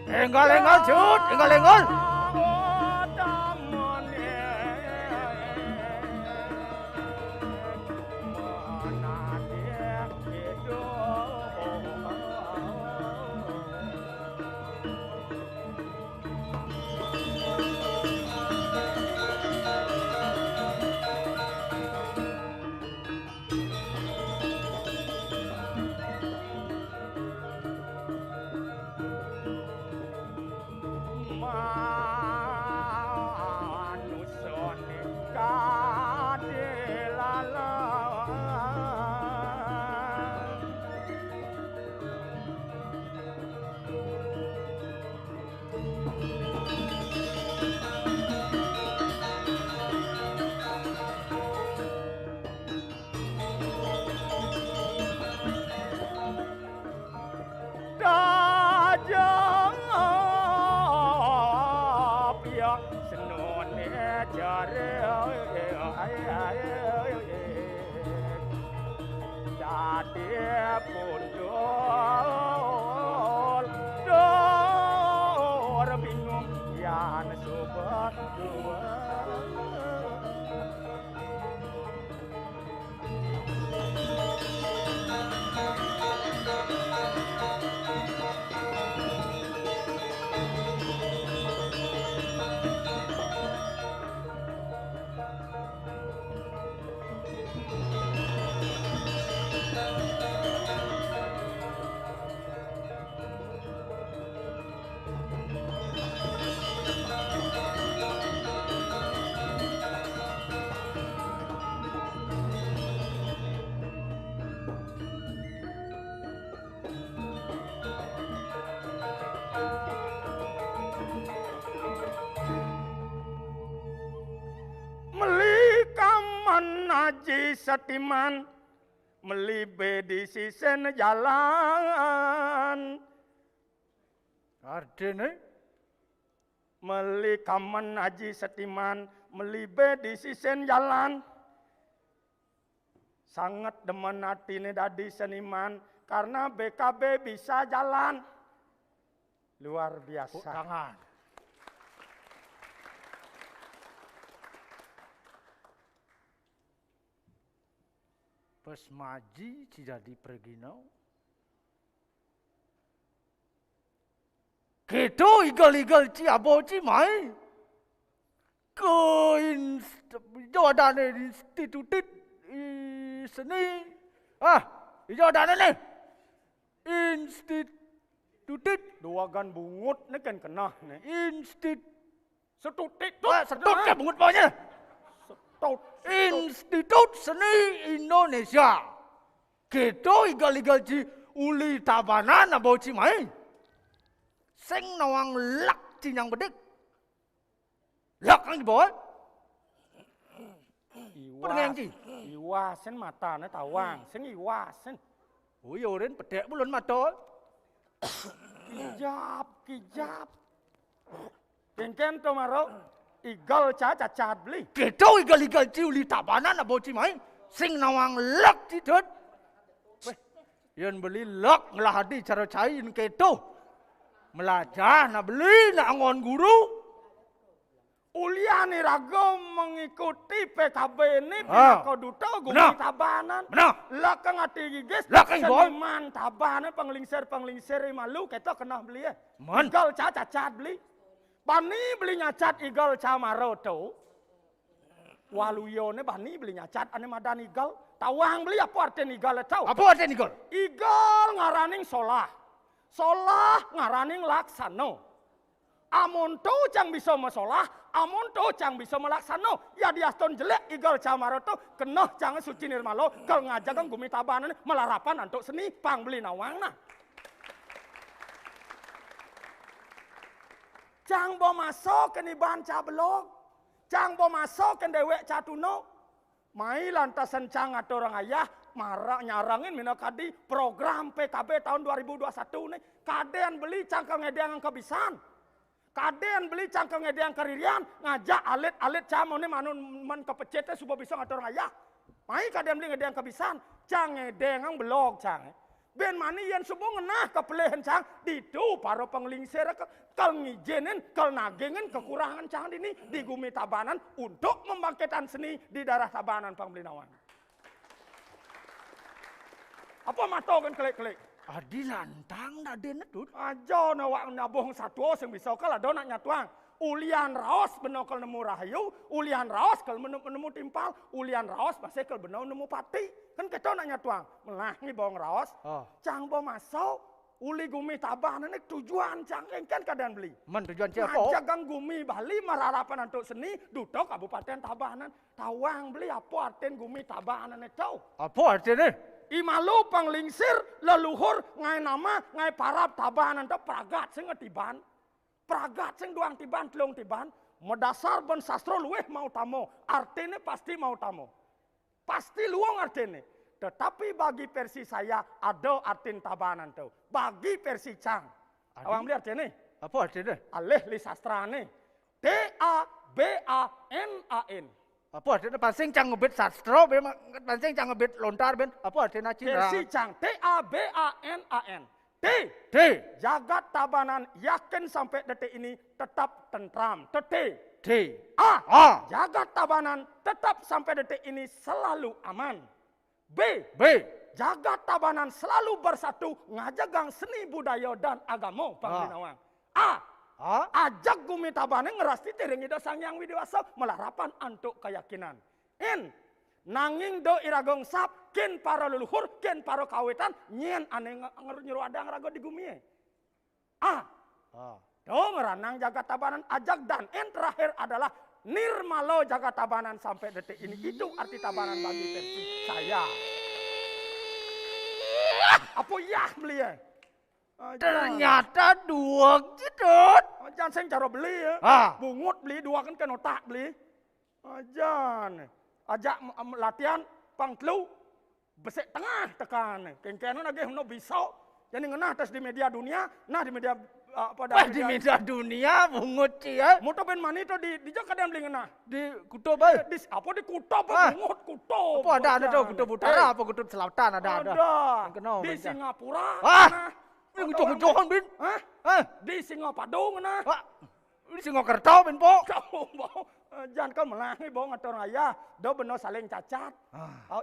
Enggal cut, enggal. dia pundul dor bingung yan sobat dua. Haji Satiman melibe di sisen jalan. Artinya meli kaman Haji Satiman melibe di sisen jalan. Sangat demen hati ini dadi seniman karena BKB bisa jalan. Luar biasa. Tangan. Pas maji tidak diperginau. Kedo igal-igal ci abo ci mai. Ke Jordan Institut seni. Jordan ni. Institut dua gan bungut ni kan kena ni. Setut ke bungut bawahnya. Institut Seni Indonesia. Kedo igal-igal ci uli tabanan abo ci mai. Sing nawang lak ci nyang bedik. Lak ang boy. Iwasen mata na tawang. Sing iwasen. Uyo rin pedek bulan mata. Kijap. Kengken to maro. Igal cacat beli. Kedo igal-igal ci uli tabanan abo ci mai. Sing nawang lak ci dot. Yan beli lak ngelahadi cara cain kedo. Melajah na beli na angon guru. Uliani rago mengikuti PKB ini pinako duta gumi tabanan. Lak kang ati gigis. Seniman tabanan penglingsir malu keto kena beli ya. Igal cacat beli. Bani beli nyacat igal camaro tu. Waluyone bani beli nyacat ane madan igal. Tawang beli apa artian igal tau? Apa artian igal? Igal ngaraning solah. Solah ngaraning laksano. Amun tu cang bisa masolah, amun tu cang bisa melaksano. Ya diaston jelek igal camaro tu kena cang suci nirmalo. Kal ngajagang gumi tabanan melarapan antuk seni pang beli nawang nah. Cang bo masuk ke niban ca belok. Cang bo masuk ke dewek ca tuno. Mai lantasan cang atau orang ayah marah nyarangin minakadi program PKB tahun 2021 nih. Kadean beli cangkang ngedeang kebisan. Kadean beli cangkang ngedeang keririan. Ngajak alit-alit camone manun man kepecete supaya bisa ngatur orang ayah. Mai kadean beli ngedeang kebisan. Cang ngedeang belok cang. Ben mani yang semua ngenah kepelehan cang. Didu para penglingsir kal ngijinin, kal nagingin kekurangan cang ini di gumi tabanan untuk membangkitkan seni di daerah tabanan Panglinawan. Apa matokan klik-klik? Adi lantang daden tut. Aja nawak nabuh satu sing bisa kala do nak nyatuang. Ulian raos beno kal nemu rahayu, ulian raos kal nemu timpal, ulian raos masih kal beno nemu pati. Kan kita nak nyatuang, melah ni bawang raos, cang bawa masuk, uli gumi tabanan ni tujuan cang kan kadang beli. Man tujuan siapa? Ngajagang gumi Bali mararapan untuk seni, duduk kabupaten tabanan, tawang beli apa artian gumi tabanan itu? Apa artinya? Imalu panglingsir leluhur ngai nama ngai parab tabanan itu pragat sing ngetiban, pragat sing duang tiban telung tiban, medasar ben sastro luweh mau tamo, artinya pasti mau tamo. Pasti luang artinya. Tetapi bagi versi saya ada artin tabanan tuh. Bagi versi cang. Awang beli artinya? Apa artinya? Alih li sastra nih. Tabanan. Apa artinya pancing cang ngebit sastro ben pancing cang ngebit lontar ben apa artinya Cina? Desi Cang, T-A-B-A-N-A-N. T. D. Jagat Tabanan yakin sampai detik ini tetap tentram. T. D. A. A. Jagat Tabanan tetap sampai detik ini selalu aman. B. B. Jagat Tabanan selalu bersatu ngajagang seni budaya dan agama Bang Linawang. A. A. Ajak Gumi Tabanan ngerasti tering ida sang yang widiwasa melarapan antuk keyakinan. N. Nanging do iragong sap ken para leluhur ken para kawitan nyen ane nyuruh adang rago di Gumi. A. A. Do ngeranang Jagat Tabanan ajak dan N terakhir adalah Nirmalo Jagat Tabanan sampai detik ini. Itu arti Tabanan bagi versi saya. Apa ya beli ya? Ternyata dua jedot. Jangan saya cara beli ya. Bungut beli dua kan otak beli. Jangan. Ajak latihan pangtelu besek tengah tekan. Kengkenan lagi no bisa. Jadi ngenah tes di media dunia, nah di media di media dunia bungut cia. Moto ben mani to di jaka dia beli ngenah. Di kutub ay. Di apa di kutub bungut kutub. Apa ada tuh kutub utara apa kutub selatan ada. Di Singapura. Ini ngucok-ngucokan bin. Di Singapadung nah. Di Singakerta bin po. Jangan kau melangi bohong atau raya. Do benar saling cacat.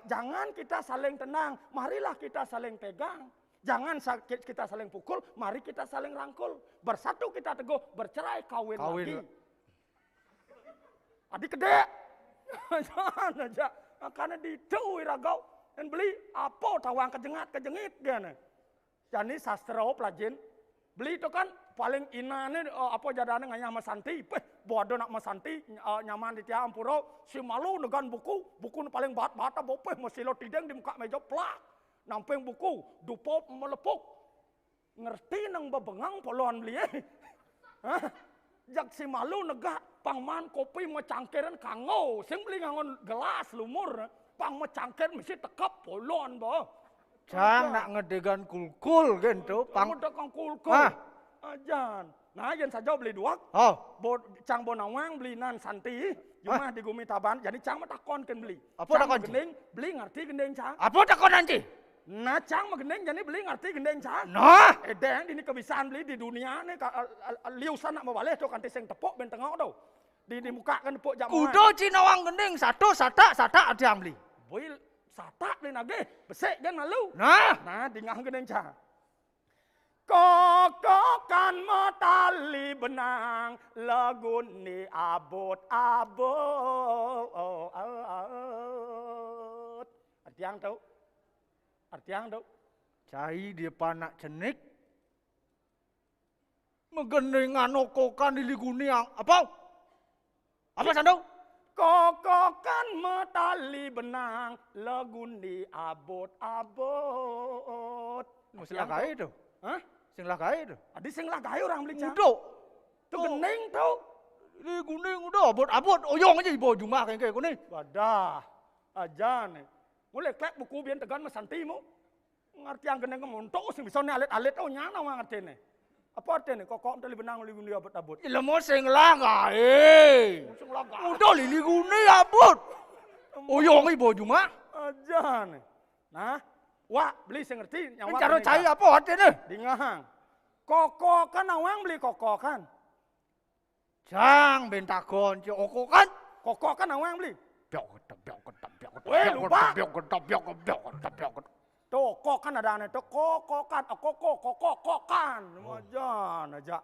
Jangan kita saling tenang. Marilah kita saling pegang. Jangan kita saling pukul. Mari kita saling rangkul. Bersatu kita teguh. Bercerai kawin lagi. Adik gede. Jangan aja. Karena di itu iragau. Dan beli apa tawang kejengit gana. Jadi sastra pelajin. Beli itu kan paling inane apa jadane nganya sama Santi. Bodoh nak Santi nyaman di tiang ampuro. Si malu negan buku paling bat-bata bopeh masih lo tideng di muka meja plak. Nampeng buku dupop melepuk. Ngerti nang bebengang poluan beli Jak si malu negak pangman kopi macangkiran kango. Sing beli ngangon gelas lumur. Pang macangkir mesti tekap poluan boh. Cang nak ngedegan kulkul gitu, pang. Ngedegan kulkul. Ajan. Nah, yen saja beli dua. Cang Bonawang beli nan Santi, cuma di Gumi Taban. Jadi cang takon kan beli. Apa takon? Gendeng, beli ngerti gendeng cang. Apa takon nanti? Nah, cang mah gendeng jadi beli ngerti gendeng cang. Nah, Edeng ini kebiasaan beli di dunia nih liusan nak mawaleh tuh kanti sing tepok ben tengok tuh. Di muka kan tepok jam. Kudo Cinawang gendeng satu sata ada yang beli. Boy satak beli nage, besek kan lalu. Nah, tinggal gendeng cang. Kokokan metali benang lagu ni abot. Artiang tau? Cai dia panak cenik. Megendengan okokan di liguni yang apa? Apa sandau? Kokokan metali benang lagu ni abot. Sing lagai itu. Sing lagai itu. Adi sing lagai orang beli cang. Udah. Tu gening tau. Ini kuning udah abot. Oyong aja ibu cuma kayak kuning. Wadah. Ajan. Mulai klep buku biar tegan mas santimu. Ngerti yang gening kemontok sing bisa alit-alit nyana ngerti nih. Apa artinya nih? Kok tali benang lili guni abot-abot? Ilmu sing lagai. Udah lili guni abot. Oyong ibu cuma. Ajan. Nah, wah beli sing ngerti. Cara cai apa artinya? Di ngahang. Kokokan awang beli kokokan. Jang bentagon okokan. Kokokan awang beli. Lupa. Tuh kokan ada aneh tuh kokokan. Wajan aja.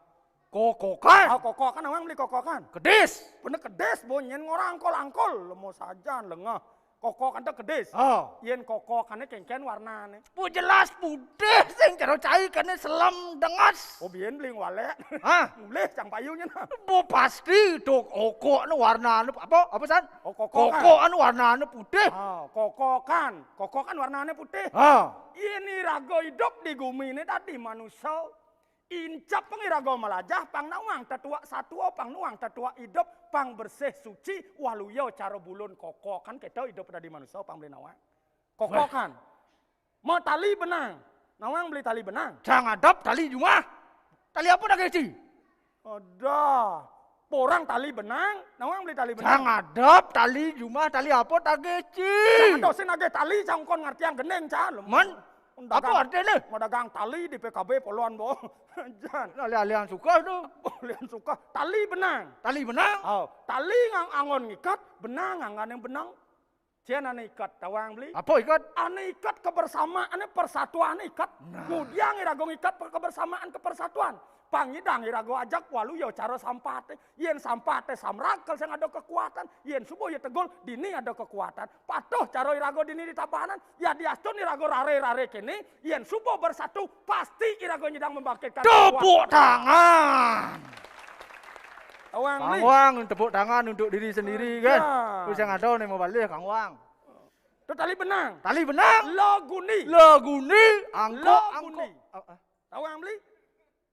Kokokan. Kokokan awang beli kokokan. Kedis. Bener kedis bonyen ngorang angkol. Lemo sajan lengah. Kokokan tuh kedis. Yen kokokannya kengken warnanya. Jelas putih sing cara cai karena selam dengas. Bien beli walek. Boleh cang payunya nah. Pasti tuh koko anu warnanya apa san? Kokokan. Koko anu warnanya putih. Kokokan warnanya putih. Ini rago hidup di bumi ini tadi manusia. Incap pengirago melajah pang nawang tetua satu pang nuang tetua hidup pang bersih suci waluyo cara bulun kokokan kita hidup di manusia pang beli nawang. Kokokan. Mau tali benang. Nawang beli tali benang. Jangan adap tali cuma. Tali apa dah keci? Ada. Porang tali benang, nawang beli tali benang. Cang adap tali cuma tali apa tak geci. Jangan dosen nage tali, cang kon ngerti yang geneng cah. Man, apa artinya? Mau dagang tali di PKB poluan bo. Jangan. Alih-alih yang suka tuh. Kalian suka tali benang. Tali benang. Oh, tali ngang angon ngikat, benang ngang yang benang. Cian ane ikat tawang beli. Apa ikat? Ane ikat kebersamaan, ane persatuan ikat. Kemudian irago ikat kebersamaan kepersatuan. Pangidang irago ajak walu yo cara sampate. Yen sampate samrakal sing ada kekuatan. Yen subuh ya tegol dini ada kekuatan. Patuh cara irago dini di tabanan. Ya diastun irago rare-rare kene. Yen subuh bersatu pasti irago nyidang membangkitkan Tepuk tangan. Tawang Kang beli. Wang tepuk tangan untuk diri sendiri kan. Ya. Terus yang ada nih mau balik Kang Wang. Itu tali benang. Tali benang. Loguni. Laguni. Angkok. Laguni. Angkok. Tawang beli.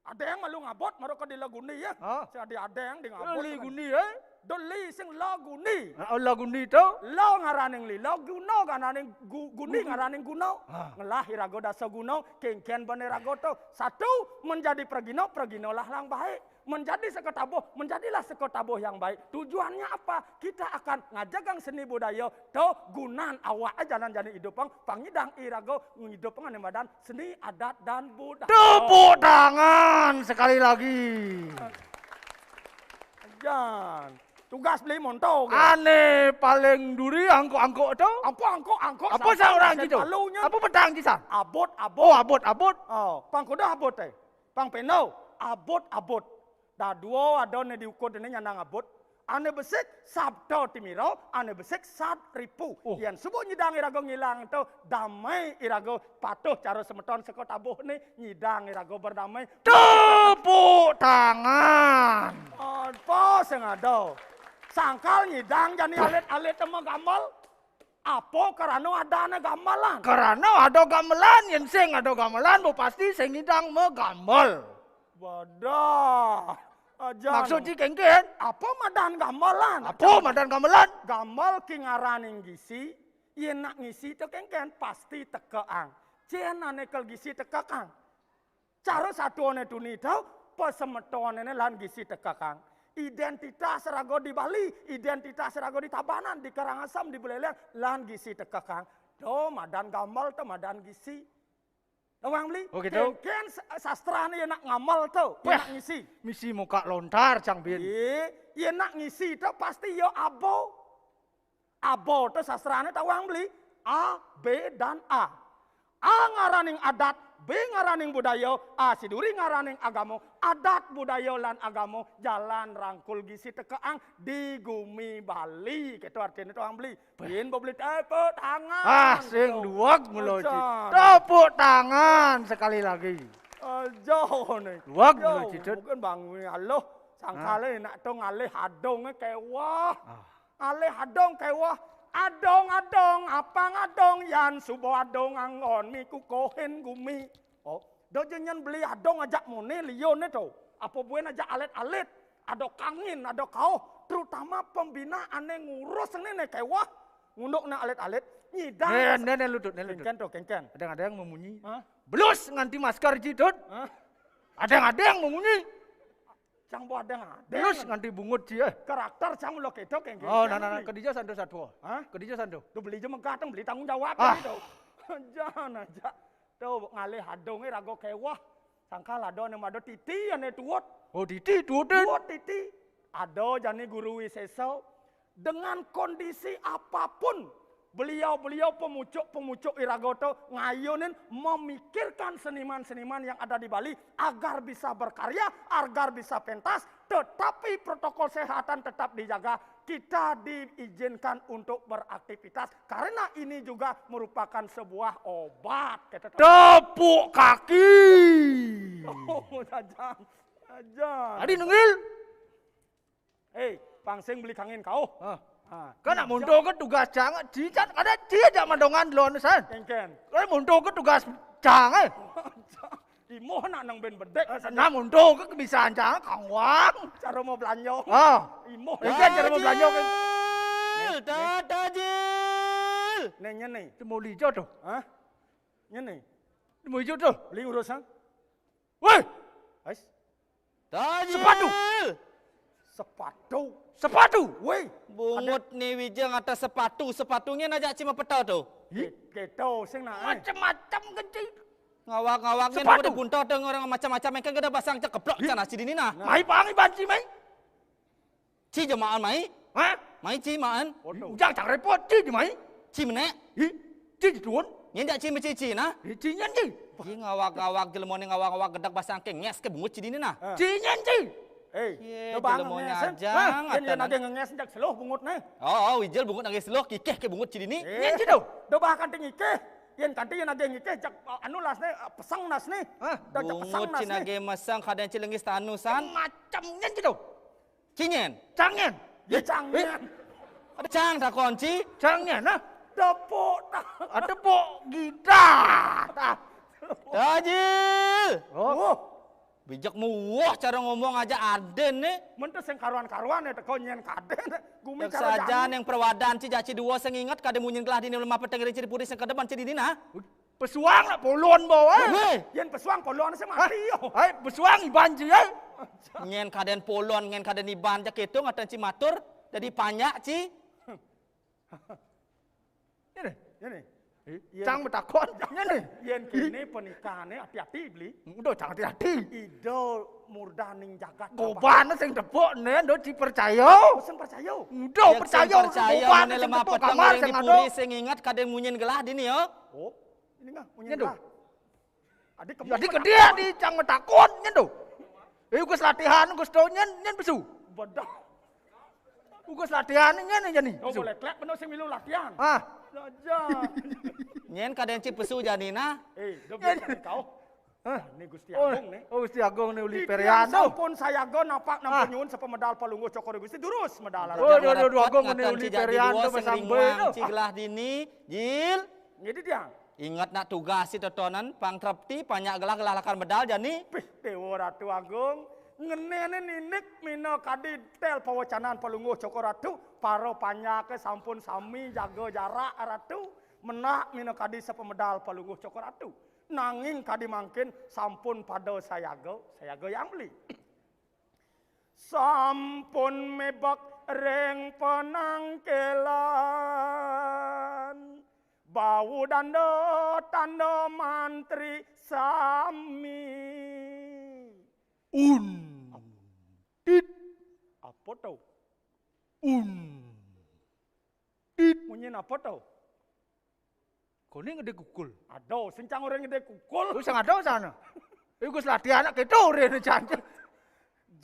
Ada yang malu ngabot, mereka di laguni ya. Si ada yang di ngabot. Laguni ya. Doli sing laguni. Laguni itu. Lo ngaraning li, lo guno ngaraning guni ngaraning guno. Ngelah irago dasa guno, kengken bane rago to. Satu menjadi pergino, pergino lah yang baik. Menjadi sekotaboh, menjadilah sekotaboh yang baik. Tujuannya apa? Kita akan ngajagang seni budaya to gunan awak jalan jalan hidupang pangidang irago ngidupang ane badan seni adat dan budaya. Tepuk tangan sekali lagi. Jangan. Tugas beli montok. Ane paling duri angkok-angkok itu. Angkok. Apa seorang gitu? Apa pedang di sana? Abot. Oh, abot. Oh, pang kuda abot teh. Pang peno abot. Da duo adone diukur dene nyandang abot. Ane besik sabdo timiro, ane besik sad ripu. Yang subuh nyidang irago ngilang itu damai irago patuh cara semeton sekot abuh ni nyidang irago berdamai. Tepuk tangan. Apa sengado? Sangkal nyidang jani alit-alit tema gamal. Apa karena ada gamelan? Karena ada gamelan, yang sing ada gamelan, bu pasti sing nyidang megamel. Wadah. Maksudnya kengken? Apa madan gamelan? Apa madan gamelan? Gamel kingaraning gisi, yen nak ngisi itu kengken pasti tekeang. Cien anekel gisi tekekang. Cara satu ane tuni tau, pesemeton ane lan gisi tekekang. Identitas rago di Bali, identitas rago di Tabanan, di Karangasem, di Buleleng, lan gisi tekekang. Do madan gamel to madan gisi. Tawang beli? Oh gitu? Kengken sastra ane nak ngamal tuh, nak ngisi. Misi muka lontar cang bin. Iya nak ngisi itu pasti yo abo. Abo itu sastrane tawang beli A, B, dan A. A ngaraning adat, B ngaraning budaya, A siduri ngaraning agamo. Adat budaya lan agamo jalan rangkul gisi tekeang di Gumi Bali. Gitu artinya tawang beli. Yen beli tepuk tangan. Sing duak meloci. Tepuk tangan sekali lagi. Jauh nih. Duak meloci. Mungkin bangun Allah. Sangkale nak to ngalih adong kewah. Alih adong kewah. Adong apa ngadong yan subo adong angon miku kohen gumi. Oh, do jenyen beli adong ajak mune lione to. Apa buen ajak alit-alit. Ada kangin, ada kau. Terutama pembina ane ngurus nene kewah. Ngunduk na alit-alit. Nyidang. Nene lutut. Kengken. Ada yang memunyi. Belus nganti masker jidut. Ada yang memunyi. Cang bo ada Belus nganti bungut cie. Karakter cang lo keto kengken. Oh, nah. Kedija sando satu. Kedija sando. Tuh beli je megateng beli tanggung jawab itu. Jangan aja. Tuh ngalih adonge rago kewah. Sangkal ado ane mado titi ane tuot. Oh, titi tuoten. Tuot titi. Ado jani guru wiseso. Dengan kondisi apapun. Beliau pemucuk Iragoto ngayunin memikirkan seniman-seniman yang ada di Bali agar bisa berkarya, agar bisa pentas, tetapi protokol kesehatan tetap dijaga. Kita diizinkan untuk beraktivitas karena ini juga merupakan sebuah obat. Tepuk kaki. Oh, aja. Adi nunggil. Pangsing beli kangin kau. Karena mundur ke tugas jangan jicat kada dia jak mandongan lon san. Kengken. Kalau mundur ke tugas jangan. Imo nak nang ben bedek. Nah mundur ke kebiasaan jangan Kang Wang. Cara mau belanja. Imo. Kan cara mau belanja kan. Tajil. Nenya nih. Itu mau lijo tuh. Nyene. Mau lijo tuh. Beli urusan. Woi. Ais. Tajil. Sepatu. Sepatu. Woi. Bungut ni Wijang atas sepatunya najak cima petau tu. Keto sing na. Macam-macam kecil. Ngawak-ngawaknya Sepatu. udah buntut dengan orang macam-macam mereka gede basang cekeplok sana si dini nah. Mai pangi banci mai. Ci jemaah mai. Ha? Mai ci maan. Jangan repot ci di mai. Ci menek. Hi, ci di tuan. Nyen ci meci nah. Hi, ci nyan ci. Ci ngawak-ngawak jelema ni ngawak-ngawak gedak basang ke nges ke bungut ci dini nah. Ci nyan ci. Ye, do bang jelemonya nges. ajang, Yen atan. nage nges jak seluh bungut na. Oh, Wijel bungut nangis seluh kikeh ke bungut ci dini. Nyan ci do. Do bah kanting ike. Yen kanting yen nage ngike jak anu las ne pesang nas ne. Da jak pesang Bungut nas ci ne. nage masang kadang ci lengis tanusan. Macam nyan ci do. Ci nyen. Cangen. Ye cangnya. Ada cang takon ci. Cangen nah. Depok ta. Ada pok gitar. Dajil. Oh. Bijak muwah cara ngomong aja aden nih. Mentu sing karuan-karuan ya teko nyen kaden. Gumi Yang cara saja yang perwadan ci jaci dua sing ingat kade munyin gelah dini lemah peteng dari ciri puri sing kedepan ci dini nah. Pesuang lah polon bawa. Yen pesuang polon se mati yo. Hai, pesuang ibanci ya. Nyen kaden polon, ngen kaden iban jak itu ngatan ci matur jadi panyak ci. Ini. Ini. Cang betakon. Ini. Yen kene pernikahannya hati-hati beli. Udah jangan hati-hati. Ido murdaning jagat. Goban sing tepuk nen do dipercaya. Bosen percaya. Udah percaya percaya goban mene sing lemah tepuk peteng kamar yang sing ada. dipuri sing ingat kaden munyin gelah dini yo. Oh, ini mah punya Nyen do. gelah. Adik kemuk. Jadi ke dia di cang betakon nyen do. Gus latihan gus do nyen besu. Bedah. Gus latihan nyen nih. Oh boleh klep bener sing milu latihan. Ah, Saja. Nyen kaden ci pesu janina. Do biar kau. Ini Gusti Agung nih. Oh, Gusti Agung nih uli Di perian tiang do. sampun saya go napak nampun nyun sepemedal palunggo cokor Gusti durus medal. Oh, do Agung nih Ngatan uli ci jadi perian dua do sing pasang ringwang be. ci gelah dini. Jil. Jadi dia. Ingat nak tugas si totonan pangtrepti panyak gelah lakan medal jani. Pih, Dewa Ratu Agung. Ngenene ninik mina kadi tel pawacanan palunggo cokor ratu. Paro panyake sampun sami jaga jarak ratu. Menak mina kadi sepemedal palunggo cokor ratu. Nanging kadi mangkin sampun pada sayago yang beli. Sampun mebak reng penangkelan. Bau dando tando mantri sami. Tit. Apa tau? Tit. Munyin apa tau? Kau ni ngede kukul. Aduh, sencang orang gede kukul. Gus yang ada sana. Gus latihan nak keto rene jangan.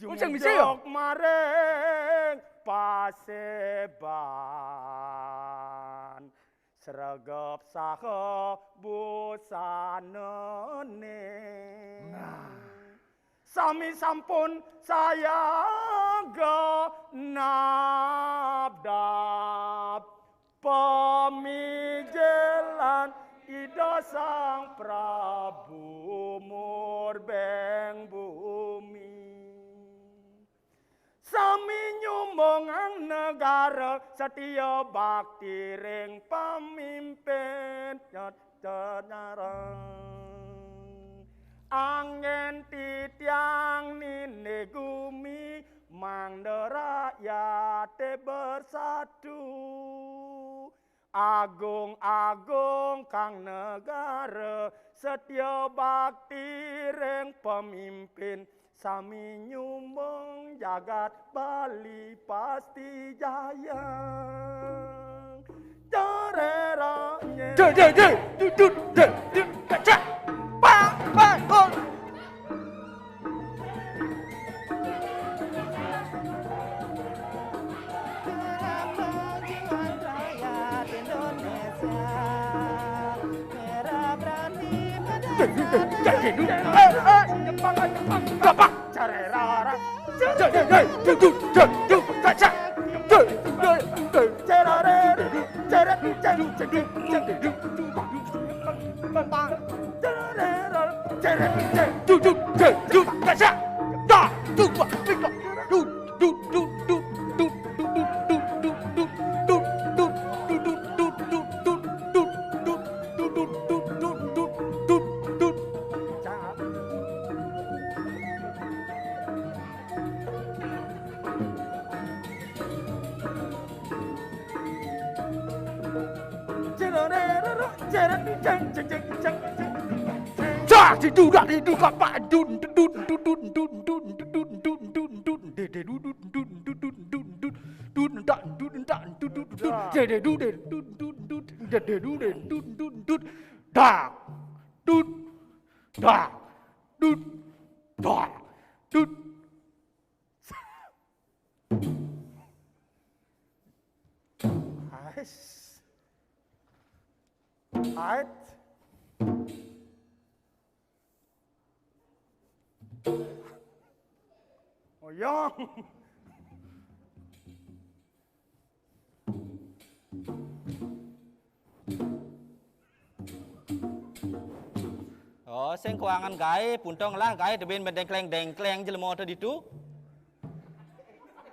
Usang bisa ya? Mareng paseban. Seragap saha busanane. Sami sampun saya genabdap pemijelan ida sang Prabu murbeng bumi. Sami nyumbang negara setia bakti ring pemimpin nyarang. Angin titiang nini gumi mangda rakyat bersatu. Agung-agung kang negara setia bakti ring pemimpin. Sami nyumbang jagat Bali pasti jaya. Cereranya. jeng jeng jeng jeng. Cak di dudak di dudak pak dun dun dun dun dun dun dun dun dun dun dun de de dun dun dun dun dun dun dun dun dak dun dak dun dun dun de de dun de dun dun dun de de dun de dun dun dun dak dun dak dun dak dun. Ait. Oyong. Oh, sing keuangan gae puntong lah gae deben dengkleng jelema tadi tu.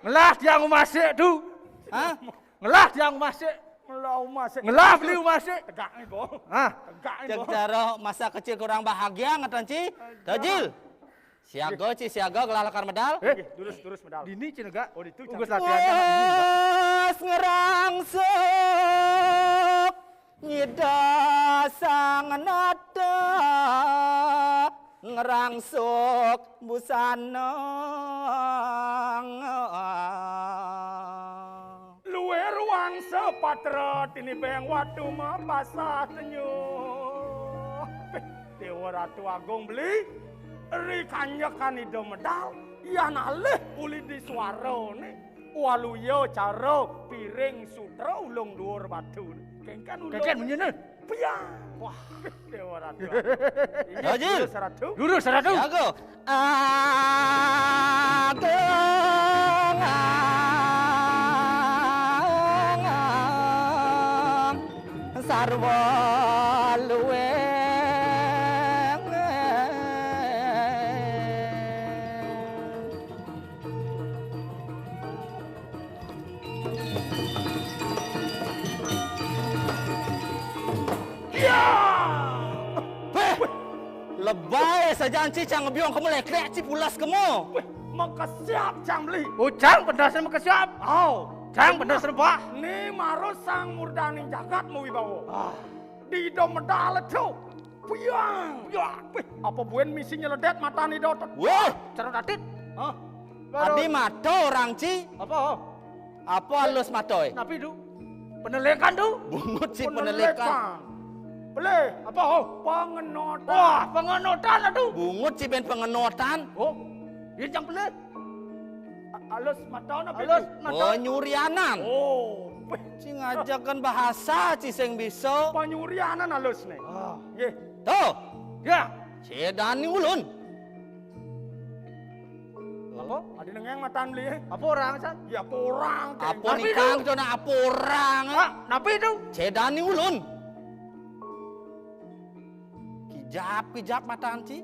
Ngelah dia ngumasik tu. Hah? Ngelah dia ngumasik. Melau masih. Ngelah beli ngumasik. Tegak ni boh. Ah, Tegak ni Cek boh. cara masa kecil kurang bahagia ngatan Ci. Tajil. Siaga Ci, siaga gelalakar medal. Durus medal. Dini cina gak? Oh, itu Ugas cantik. latihan kan dini gak? Wes ngerangsek nyida sang nada ngerangsuk busana Luwe ruang sepatra tini beng watu mapasa senyum. Dewa Ratu Agung beli ri kanyakan ido medal. Iya nalih uli di suara ni. Waluyo caro piring sutra ulung dhuwur batu. Kengkan ulung. Keken menyena. Piang. Wah, Dewa Ratu. Rajil. Iya, Ratu. Lurus Ratu. siaga ageng sarwa luweng lebay saja anci cang ngebiong kamu leklek ci pulas kamu. Weh, maka siap cang beli. Ucang pendasan makasiap. Oh, Cang pendasan pak. ni maru sang murdaning jagat mu wibawa. Di do medal tu. Piang. Piang. Weh, apa buen misinya ledet mata ni do. Wah, Cara datit. Hah? adi mato orang ci. Apa? Apa halus matoy? Napi tu? Penelekan tu? Bungut ci penelekan. Boleh. Apa? Pengenotan. Wah, pengenotan lah tu. Bungut ci ben pengenotan. Oh, dia jang pelet. Alus mata na Halus mata. Penyurianan. Oh, weh, Ci ngajakan bahasa ci sing bisa. penyurianan alus ni. Ah, Nggih. Tuh, ya. cedani ulun. Apa? Adi nengeng matan beli. Apa orang san? Ya porang. Apa Tapi nih kang jona apa orang? Ah, napi tu? Cedani ulun. Kijap mata anci.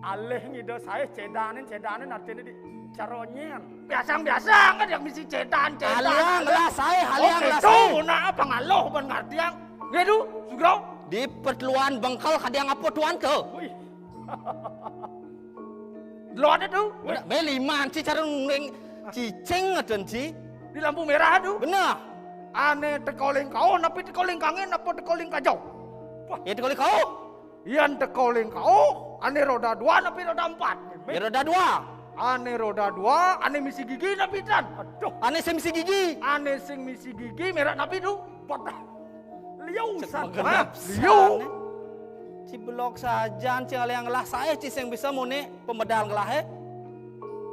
Alih ngido saya cedanin artinya di caronyen. Biasa kan yang mesti cetan. Haliang lah saya, haliang Oke lah tu, saya. nak apa ngaloh ban ngartiang. Gitu, sugro. Di perteluan bengkal kadang apa tuan ke? Wih, Lo ada tu? Meliman ci cara ngeng cicing adan ci. Di lampu merah tu. Benar. Ane tekoling kau, napi tekoling kangen, apa tekoling kajau? Ya kali kau. Ian tekoling kau, ane roda 2, napi roda 4. Ya roda dua. Ane roda 2, ane misi gigi napi tan. aduh, Ane semisi gigi. Ane sing misi gigi merah napi tu. patah. Liau Cek sat. mengenap liu. sana. Ci blok saja ci haliang lah saya ci sing bisa mune pemedal ngelah he.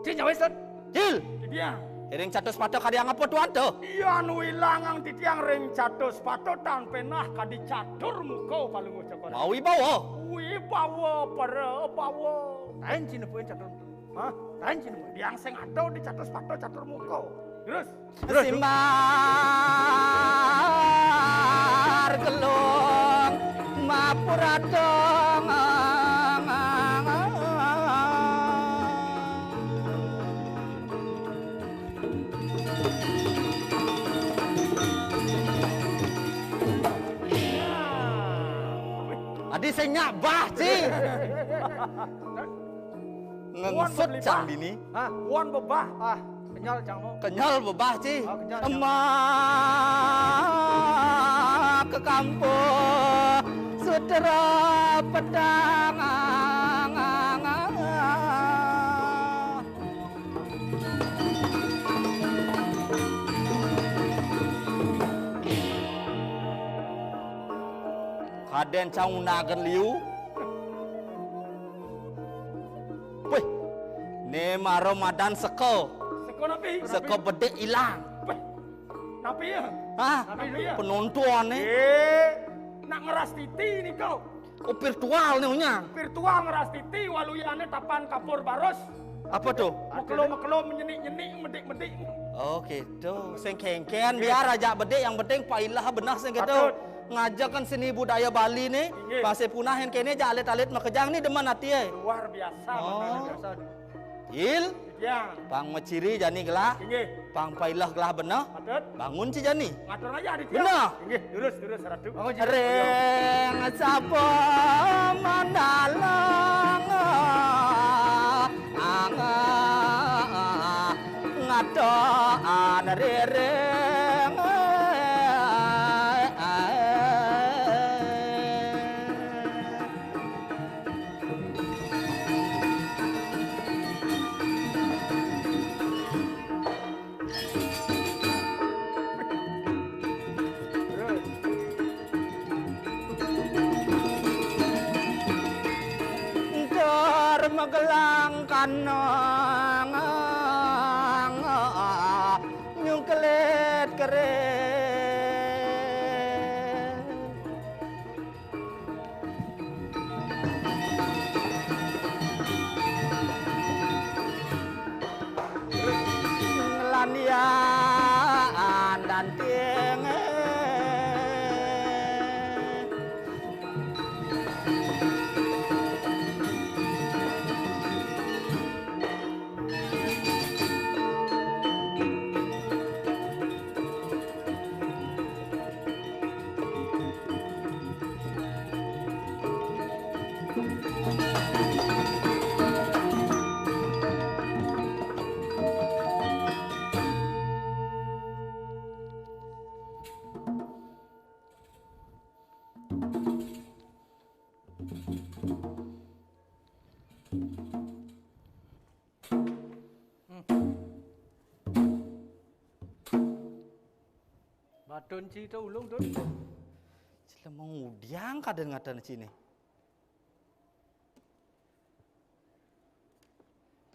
Cik nyawesan. Cil. Dia. Iring catus patok kadang apa tuan tuh? Iya nu ilangang titiang ring catus patotan penah kadi catur muko paling ucapkan. Mau bawa. Wibawa para bawa. Tain cina poin catur. Hah? Tain cina poin. Yang sing ado di catus pato catur muko. Terus. Simbar gelung mapuradong. Adi saya nyabah sih. Ngengsut cang dini. Hah? Wan bebah. Ah, kenyal cang mo. Kenyal bebah sih. Oh, kenyal, Emak ke kampung sutera pedang. Kaden cang unagan liu. Wih, ne Ramadan seko. Seko napi? Seko bedek hilang. Napi ya? Hah? Napi ya? Penonton nih. Nak ngeras titi nih kau. Oh virtual nih punya. Virtual ngeras titi waluyane tapan kapur baros. Apa tuh? Mekelo menyenik-nyenik medik-medik. Oh gitu. Sing kengken biar aja bedek yang penting pailah benar sing gitu. Patut. Ngajakan seni budaya Bali nih. Inggih. Pasir punahin kene aja alit-alit makejang nih demen hati ya. Luar biasa. Oh. Luar biasa. Il, Ya. pang meciri jani gelah. Inggih. Pang pailah gelah benar. Patut. Bangun si jani. Ngatur aja Aditya. Benar. Inggih, lurus ratu. Reng sapa mandalang ngadoan rereng Magelang kanang nyungkelet keren lanian dan tienge Badun ci tu ulung tu. Cila mengudiang kadang ngadan sini.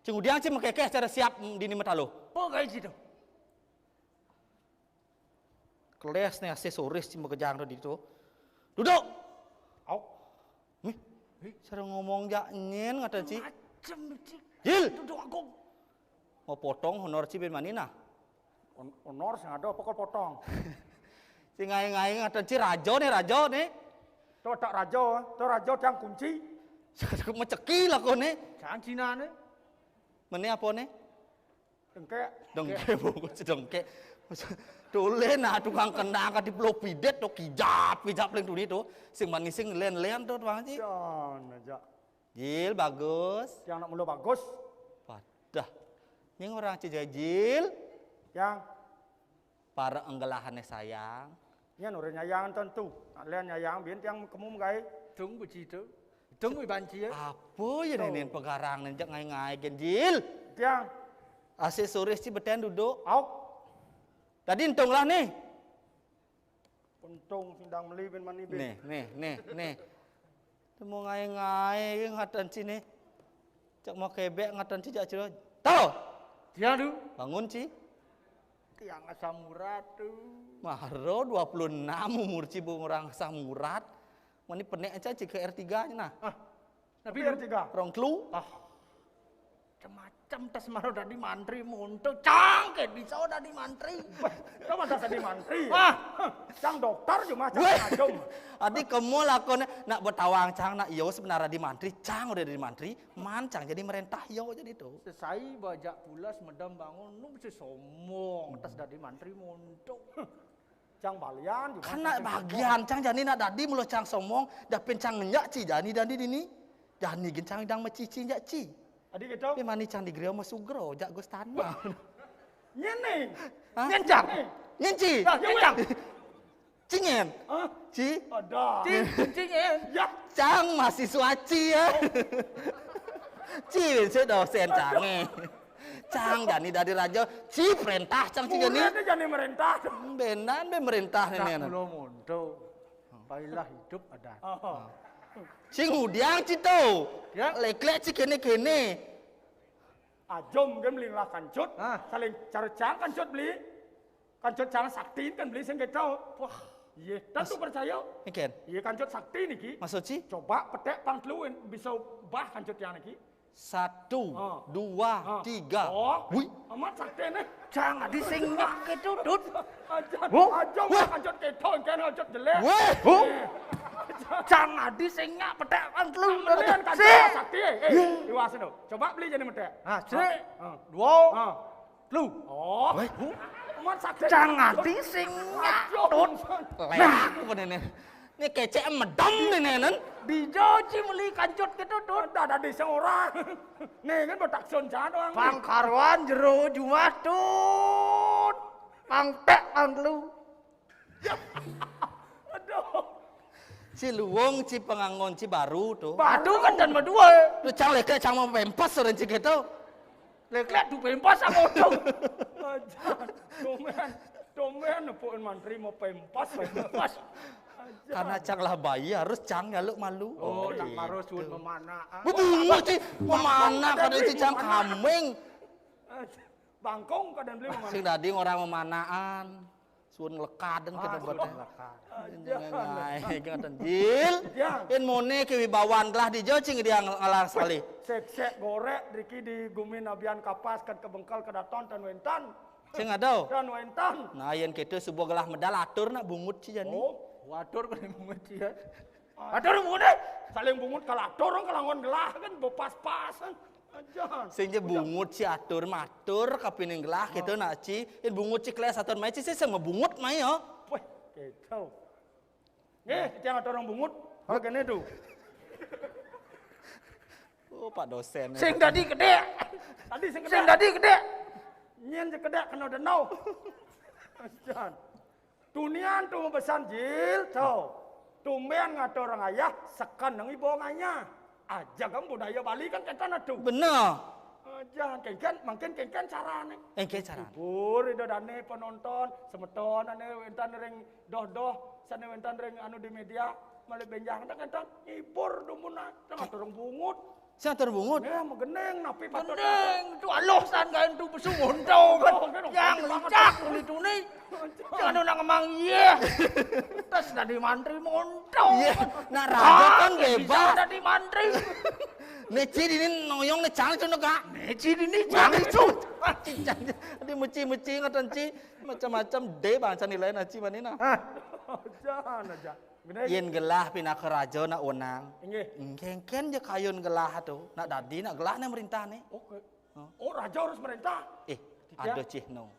Cing udiang cing mekekeh cara siap dini metalo. Oh, kayak gitu. Keles nih aksesoris cing mekejang tadi tu. Duduk. Au. Nih, cara ngomong jak nyen ngadan ci. Macam ci. Jil. Duduk aku. Mau potong honor ci ben manina. Honor sing ada pokok potong. Cing ngai-ngai ngadan ci rajo nih. Tuh tak rajo yang kunci. Meceki lah kau nih. Jangan Cina nih. Mene apa nih? Dengkek. Dengke bungkus dengke. Tulen nah tukang kendang di Pulau Pidet tuh kijap leng tuh itu. Sing manis sing len tuh tukang ci. Jangan aja. Jil bagus. Yang nak mulu bagus. Padah. Ini orang ci Jil. Yang Para enggelahannya sayang. nya nure nyayang tentu. Lian nyayang biar yang kemum gai. Tung begitu. Tung banci ya. Apa ya nenek pegarang nenjak ngai-ngai Jil. Yang Aksesoris ci beten duduk. au. Tadi entung lah nih. Untung sindang meli bin mani bin. Nih. Temu ngai-ngai ngatan sini. Cak mau kebek ngatan ci jak ciro. Tahu? Dia tu. Bangun ci. Tiang asam murad tu. Mahro 26 umur ci bung orang asam murad. Mani penek aja ci ke R3-nya nah. Tapi R3. Rong telu. Macam-macam tas maro dari mantri muntuk. Cangket bisa dari mantri. Kau mana tadi mantri? Wah. Cang dokter cuma cang Weh. ngajum. Adi kamu lakon nak bertawang cang nak yo sebenarnya di mantri. Cang udah di mantri. Mancang jadi merentah yo jadi tu. Selesai bajak pulas medam bangun. Nu mesti sombong. Tas dari mantri muntuk. Cang balian cuma. Karena bagian cang jani nak dadi mulo cang somong. Dapin cang nyak ci jani dani dini. Jani gen cang dang mecici nyak ci. Adik gitu. Tapi mani cang digriau masugro jak gustana. Nyene. Hah? Nyencang. Nyenci. Nah, nyencang. Cingen. Hah? Ci. Ada. Cingin. Ya. Cang mahasiswa Ci ya. Ci saya dosen cange. Cang jadi dari raja. Ci perintah Cang Ci gini. Ini jadi merintah. Benan be merintah Tak ini. belum untuk. Baiklah hidup ada. Oh. Ci ngudiang Ci tuh. Ya. Lek-lek Ci kene-kene. Ajom kan beli lah kancut. Ah. Saling cara cang kancut beli. Kancut cang sakti kan beli sing kita. Wah, iya. Dan tu percaya. Iken. Iya kancut sakti niki. Maksud Ci? Coba petek pangtluin bisa bah kancut yang niki. 1, Ah. 2, 3. Oh, Wih. amat sakti nih. Jangan disingak gitu, Dut. Ajom lah kancut kita kan kancut jelek. Weh. Jangan disingak petek pantlu. Kalian kancut sakti. Iwas itu. Coba beli jadi metek. Ah, Ah. sik. Ah. 2, lu. Oh. Weh. Amat sakti. Jangan disingak, Dut. Lek apa ini? Ini kece medam nih nen. Di Joji meli kancut gitu, Dut. Ada di seorang. Nih kan botak soncan doang. Pangkarwan jero Jumat, Dut. Pangtek pantlu. Aduh. Ci luwung, ci pengangon, ci baru tuh. Aduh kan dan berdua. Lu cang lek cang mau pempas orang ci gitu. Lek-lek du pempas aku tuh. Ajan. Domen nepuin mantri mau pempas. Karena cang lah bayi harus cang ngaluk malu. Oh, nak gitu. maru suun memana. Bunga ci, memana kada ci cang kameng. Bangkong kadang beli mana? Sing dadi orang memanaan. Suun lekaden kita buat. Jangan ngaten jil. Ya. In mone kewibawan lah di Joci dia ngalah sekali. Sek gorek Riki di gumin abian kapas kan kebengkal kedaton dan wentan. Sing ada. Dan wentan. Nah, yang kita sebuah gelah medal atur nak bungut ci jani. Oh, Wadur kan bungut ya. Wadur bungut. saling bungut kalator orang kalangon gelah kan bepas-pasan. Ajan. Sehingga bungut ci atur matur kapining gelah gitu nak ci. In bungut ci kelas atur mai ci sama bungut mai yo. Wah, gitu. Nih, yang ada orang bungut. Begini tuh. Oh, Pak dosen. Sing tadi gede. Tadi sing Sing kedek. tadi gede. Nyen je kedek kena denau. Ajan. Tunian tuh besan jil tuh. Tumben ngata orang ayah sekan nang ibu nganya. Aja kan budaya Bali kan kita tuh. Bener. Aja kengken makin kengken carane. Engke cara. Bur itu dane penonton semeton ane wentan ring doh-doh sane wentan ring anu di media malah benjang kan ibur dumuna tengah turung bungut. Sing atur bungut. Ya megeneng napi patut. Gendeng tu aloh san kan tu pesu montau kan. Yang licak uli tu ni. Jangan nak ngomong iya. Tas dari mantri montau. Iya, nak raja kan Bisa bebas. dari mantri. Neci ini noyong ne cang cuno kak. Neci ini jangan itu. Adi muci ngatan ci macam-macam deh bangsa nilai naci manina. Jangan aja. Gede. Yen gelah pindah ke raja nak onang. Inggih. Kengken je kayun gelah tu. Nak dadi nak gelah ne merintah ne. Oke. Oh raja harus merintah. Ada cihno.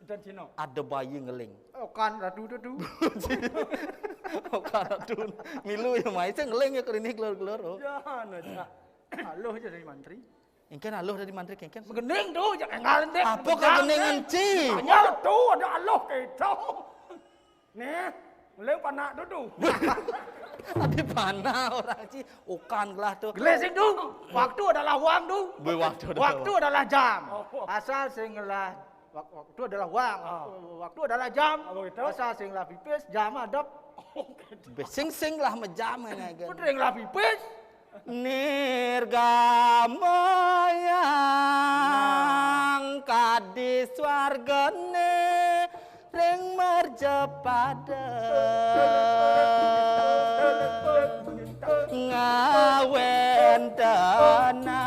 Dan Cina. Ada bayi ngeling. Oh kan radu tu. Oh karatun. Milu ya mai sing ngeling ya kerini keluar-keluar. Oh. Jangan aja. Aloh je dari mantri. Engken aluh dari mantri kengken. Gendeng tu jangan ngalen deh. Apa kau geningan ci? Hanya tuh ada Allah kita. Nih, meleng panak dulu. Adi panah orang ci. Ukan gelah tu. Gelesing tu. Waktu adalah uang tu. Waktu adalah Waktu adalah jam. Oh. Asal singlah waktu adalah uang. Waktu adalah jam. Oh, gitu. Asal singlah pipis jam adab. Sing-sing lah mejam ngagen. Putring lah pipis. Nirgamayang kadis wargane ring merjepada ngawen dana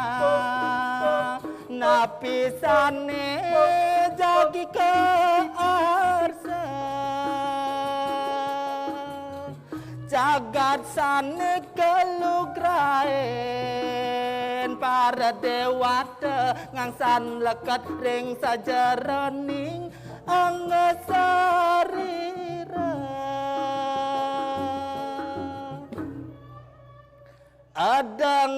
napisane jagi ke arsa jagat sane kelugrain para dewata ngangsan lekat ring sajaroning angesarira ada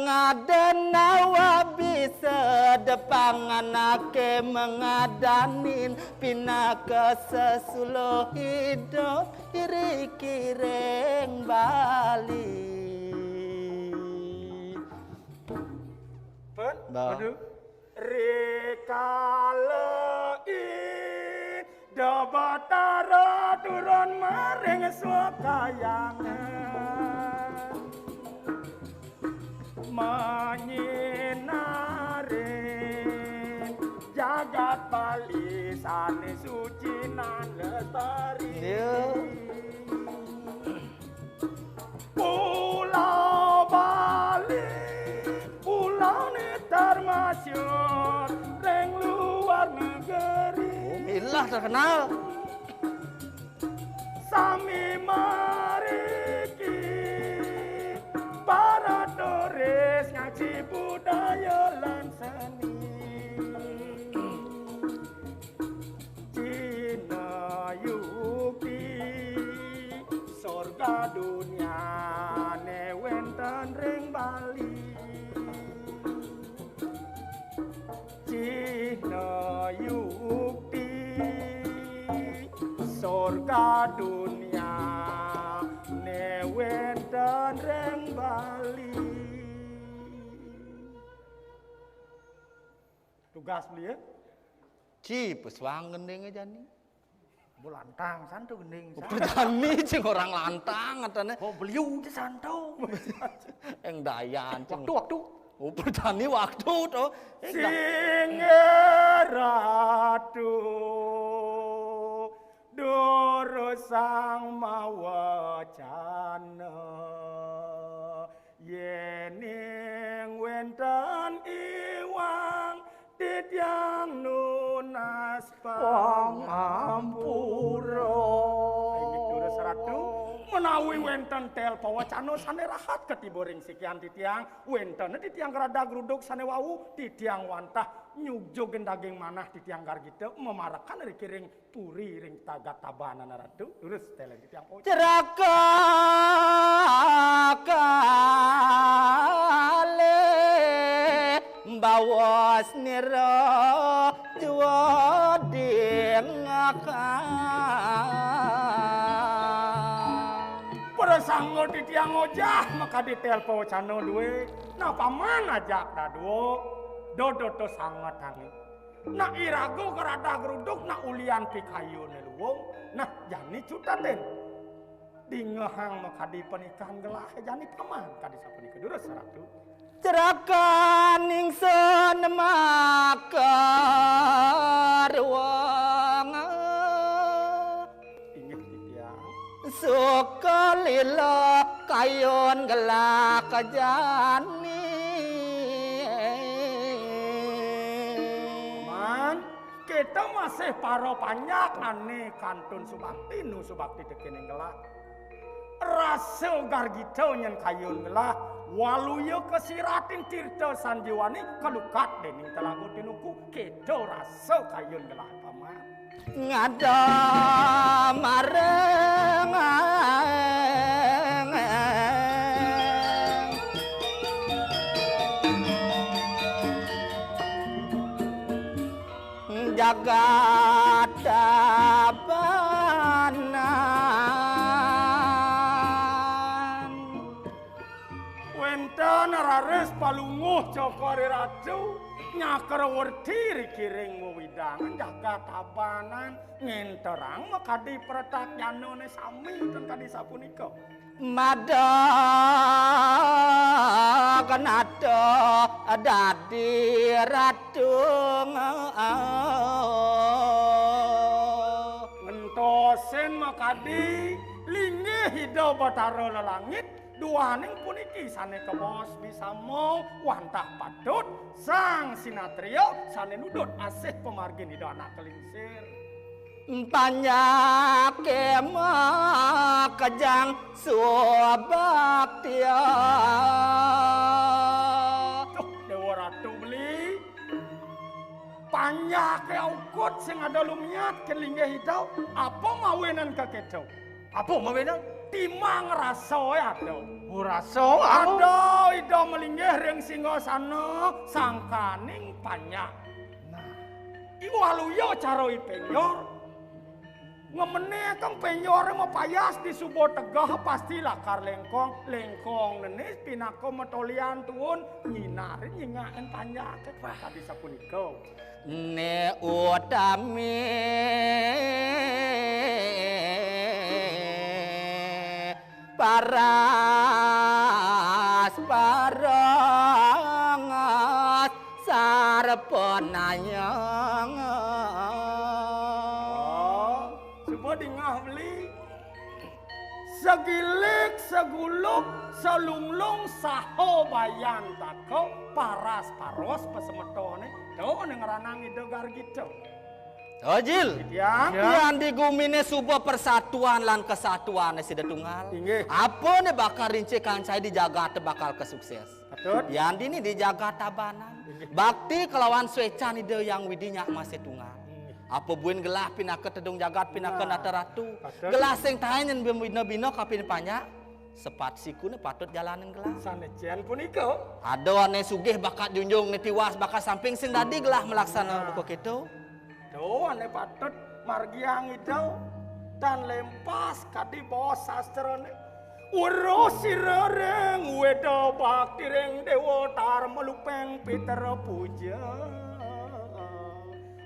nawa bisa depanganake mengadanin pinaka sesulo hidup iri kiring bali. Pun, Bah. aduh. Rekalein dabatara turun maring swakayangan menyinarin jagat Bali sane suci nan lestari. Pulau Bali, pulau ini termasyur reng luar negeri. Milah terkenal. Sami mariki para turis ngaji budaya lan seni. Cina Yuki surga dunia ne wenten ring Bali. Cina Yuki surga dunia ne wenten ring Bali. Tugas beliau Ci peswangen deh ngejani. bulantang santu gening. Berjani cing orang lantang katanya. Oh beliau di santu. Yang dayan cing. Waktu. Oh berjani waktu tuh. Singeratu durusang mawacana yening wenten iwang tityang nunas pangampura. Durus ratu menawi wenten tel pawacana sane rahat ketiboring sikian titiang wenten titiang rada gruduk sane wau titiang wantah nyugjo gendaging manah titiang gargite memarakan rikiring puri ring tagat tabanan ratu urus tele titiang pawacana Ceraka kale bawas nira jua dengakan. pada sanggo titiang ojah maka ditel pawacana duwe nah paman ajak dadu dodo to sangat tangi nah irago kerada geruduk nah ulian pikayu neluwong nah jani cutaten dingehang maka di pernikahan gelah jani paman kadi sapunika durus ratu Ceraka ningsun makarwang inget titiang suka lila kayon gelak kajani. man kita masih paro panyak ane kantun subakti nu subakti dekening gelah rasa gargito nyen kayun gelah waluyo kesiratin tirta sanjiwani kalukat dening telago tinuku kedo rasa kayun gelah paman Ngada mareng jagat tabanan wenten rares palunguh cokori ratu nyaker werti rikiring wewidangan jagat tabanan ngenterang maka di peretak yanone sami ten kadi sapunika Mada kanada dadi ratu ngentosen makadi linggih hidau batara lelangit duaning puniki sane kebos bisa mau wantah padut sang sinatrio sane nudut asih pemargin hidau anak kelingsir banyak kemah kejang subaktia Dewa Ratu beli panjak ke ukut sing ada lumiat ke linggih hidau apa mawenan ke kedo apa mawenan timang raso ya do raso ada hidau melinggih ring singgasana sangkaning panjak nah iwaluyo caro ipenyor Ngemene kang penyore mau payas di subo tegah pasti lakar lengkong nenis pinako metolian tuun nyinarin nyingaen panjake tadi sapunika. Ne utami paras parangat sarpenayang. Coba dingah beli segilik seguluk selunglung saho bayan tako paras paros pesemetone do nengeranang ide gargito. Ojil, Ya. yang digumine sebuah persatuan lan kesatuan sida tunggal. Inggih. Apa ne bakal rinci kancai dijaga bakal kesukses. Betul. Yang dini dijaga tabanan. Bakti kelawan swecan ide yang widinya masih tunggal. Apa buin gelah pinaka tedung jagat pinaka nata ratu. Gelah sing tahen bino-bino kapin panjang. Sepat sikune patut jalanin gelah. Sanejan punika. Ada ane sugih bakat junjung netiwas bakat samping sing dadi gelah melaksana buku kitu. Do ane patut margiang idau dan lempas kadi bawa sastrane. Urus sirereng wedo bakti reng dewa tar melupeng Peter puja.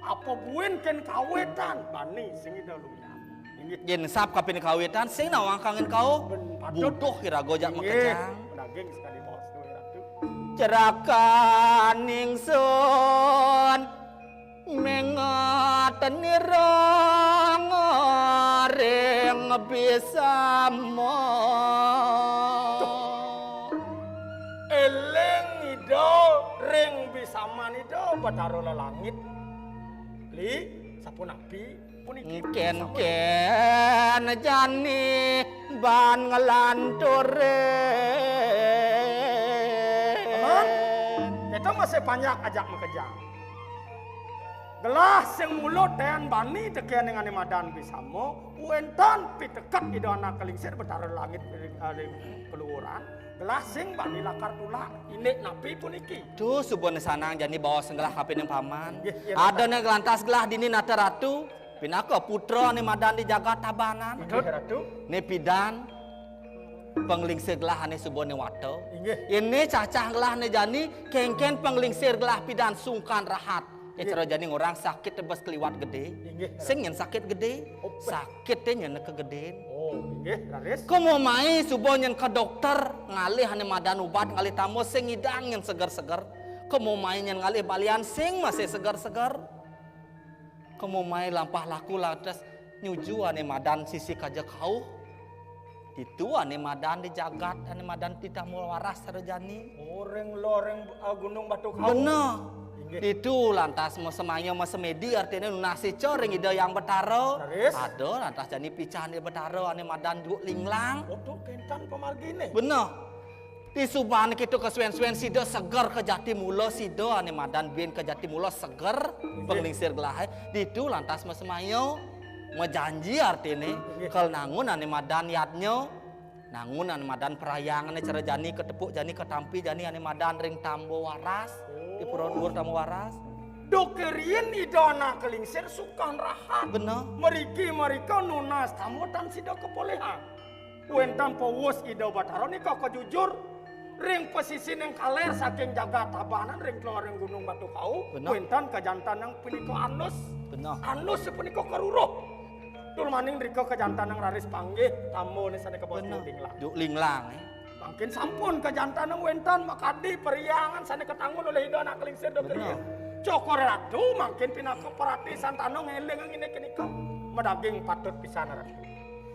Apa buin ken kawetan bani sing idau luya. Yen sap kapin kawitan sing nawang kangen kau butuh kira gojak makejang. Daging sekali bos tuh ratu. Cerakan ningsun mengaten nirang ring bisa mo. Eleng ido ring bisa manido bataro langit. Li sapun api puniki Ken jani ban ngelantore. Teman, kita masih banyak ajak mekejang. Gelah sing mulut dan bani tekian dengan madan bisamo, uentan pitekat ido anak kelingsir betara langit keluaran. Gelah sing bani lakar tulak inek napi puniki. Tuh subon sanang jani bawa senggelah kapin yang paman. Ya, Ada nih gelantas gelah dini nata ratu. Pinaka putra nih madan dijaga tabanan. Betul ratu. Nih pidan penglingsir gelah ane subon nih wato. Inggih. Ini cacah gelah nih jani kengken penglingsir gelah pidan sungkan rahat. Ya cara jani orang sakit tebas keliwat gede. Inggih. Sing nyen sakit gede. Sakit teh nyen kegedean. Oh, inggih, laris. Komo mai subon nyen ke dokter ngalih ane madan ubat ngalih tamu sing ngidang nyen seger-seger. Komo mai nyen ngalih balian sing masih seger-seger. Komo mai lampah laku lantas nyuju ane madan sisi kaja kau. Itu ane madan dijagat ane madan titamu waras sarejani. Orang loreng gunung batu kau. Bener. Itu lantas mau semanya mau semedi artinya nasi coreng ide yang betaro. Laris. Ada lantas jani picahan di betaro ane madan juk linglang. Oto kentan pemargine. Bener. Di suban kita ke suen-suen sido seger ke jati mulo sido ane madan bin ke jati mulo seger penglingsir gelah. Itu lantas mau semanya mau janji artinya kalau nangun ane madan yadnya nangun ane madan perayangan cara jani ketepuk jani ketampi jani ane madan ring tambo waras. Di pura dhuwur tamu waras. Dokerien idona kelingsir sukan rahat. Bener. Meriki mereka nunas tamu dan sido kepolehan. Wentan powos ido bataro nih kau jujur. Ring pesisi yang kaler saking jaga tabanan ring keluar ring gunung batu kau. Bener. Wentan kejantan yang peniko anus. Bener. Anus sepeniko keruruh. Tul maning riko kejantan yang raris panggih tamu nih sana kebos linglang. Juk linglang. Makin sampun kejantan yang wentan makadi periangan sana ketanggung oleh ido anak kelingsir dokerien. Cokor ratu makin pinako perhatisan tanong ngeleng ang ini keniko. Medaging patut pisan ratu.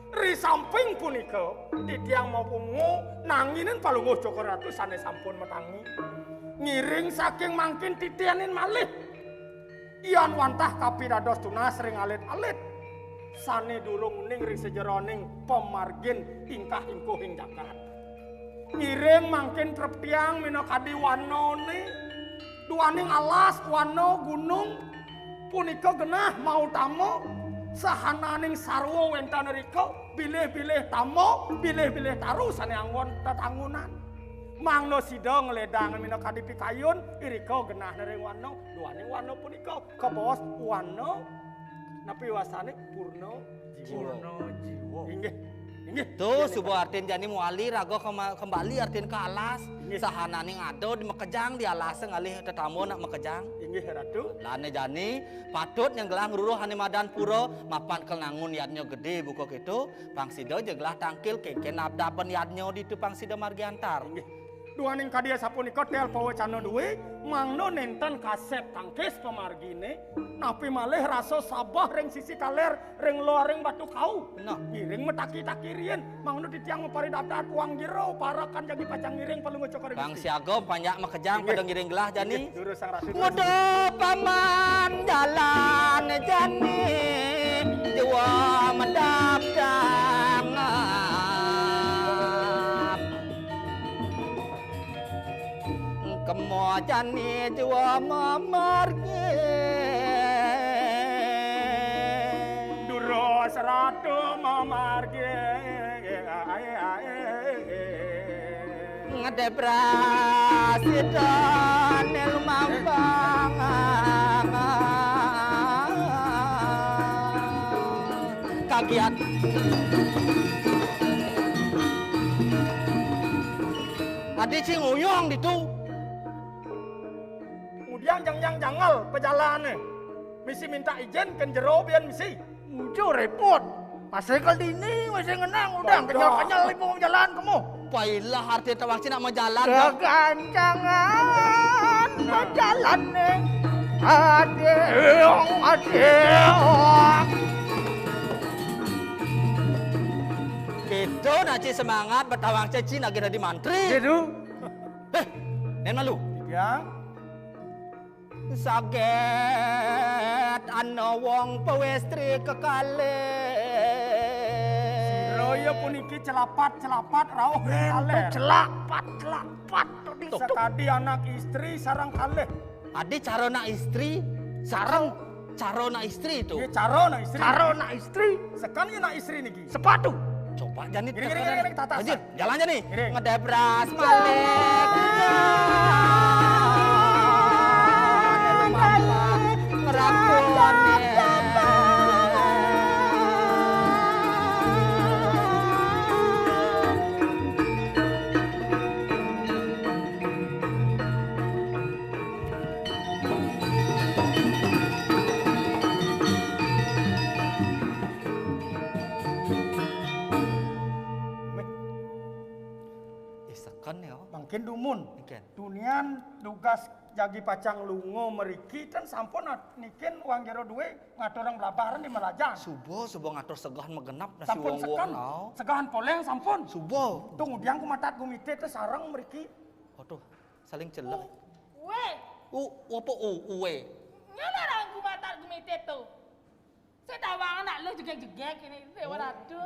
Ri samping puniko di tiang mau pungu nanginin palunguh cokor ratu sana sampun metangi. Ngiring saking makin titianin malih. Ian wantah kapirados tunas ring alit-alit. Sane durung ning ring sejeroning pemargin ingkah ingkuhing jagat. Ngiring makin terpiang minokadi wanone. Duaning alas wano gunung punika genah mau tamo sahananing sarwo wentan riko bilih-bilih tamo bilih-bilih taru sane anggon tetangunan mangno sida ngledang minokadi pikayun iriko genah nering wano duaning wano punika kebos wano napi wasane purno Jiwa. Inggih. Inggih. Tuh subuh artin jani muali rago kembali artin ke alas. Sahana ning ado di Mekejang di alas ngalih tetamu nak Mekejang. Inggih Ratu. Lane jani patut yang gelah nguruh hane madan puro mapan kelnangun yadnya gede buku gitu. Pangsido jeglah tangkil keken abdapen yadnya di tu Pangsido Margiantar. Inggih. Duaning kadia sapunika tel pawe cano duwe mangno nenten kaset tangkis pemargine napi malih raso sabah reng sisi kaler reng luar reng batu kau Nah. ngiring metaki takirien mangno ditiang mepari daftar uang jero parakan jadi pacang ngiring paling ngocokar Bang Siago banyak Mekejang pada ngiring gelah jani. Juru sang ratu Muda paman jalan jani jiwa mendapdang kemo jani jiwa memargi Duro seratu memargi ngedebrasidan ilmambang kagiat adi cinguyong ditu kemudian jangal pejalan misi minta izin kan jero bian misi Muncul repot. Masih kal dini masih ngenang udah kenyal-kenyal mau jalan kamu. pailah arti tawang cina mau jalan Kegancangan berjalan nih. Adeong. gitu naci semangat bertawang ceci lagi di mantri Gitu. nen malu ya saget ano wong pewestri kekale Royo puniki celapat rauh kaleh Celapat. sekadi anak istri sarang kaleh adi carona istri sarang carona istri itu Ye carona istri Karo nak istri sekali nak istri niki sepatu. coba janit Gini, tata. Anjir, jalan aja nih Gini. ngedebras balik ngerakun Isakan ya Bangkin dumun Ikan. Dunian tugas jagi pacang lungo meriki kan sampun nikin uang jero duwe ngaturang belabaran di Melajan subuh ngatur segahan megenap nasi sampun wong-wong sekan nau segahan poleng sampun subuh tunggu diang kumatat gumite teh sarang meriki aduh saling celek Weh, apa uwe nyala orang ku mata gumite tu. Saya tawang anak lu jegek-jegek ini dewa ratu.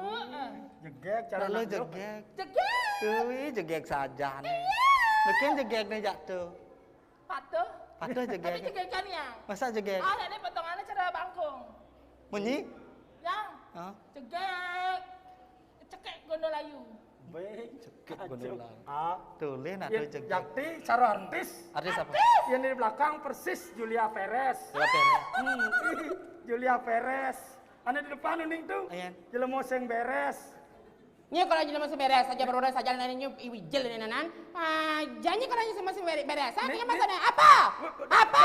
jegek cara Lalu nak jero. jegek Jegek. Dewi jegek saja nih mungkin jegek nih jatuh Patuh. Patuh Tapi jegek jegekan ya. masa jegek Ah, ini potongannya cara bangkung. munyi Yang Hah? jegek. Cekek gondolayu. Baik. Jegek gondolan. Ah, tulis nah ya, tuh jegek Jakti cara artis artis apa yang di belakang persis Julia Perez. Gila pere Julia Perez. Ane di depan uning tuh. Ayan. Jelemo sing beres. Nya kalau aja masih beres saja beroda saja nananya iwijel ini nanan. Janji kalau aja masih beres. Artinya maksudnya apa? Apa?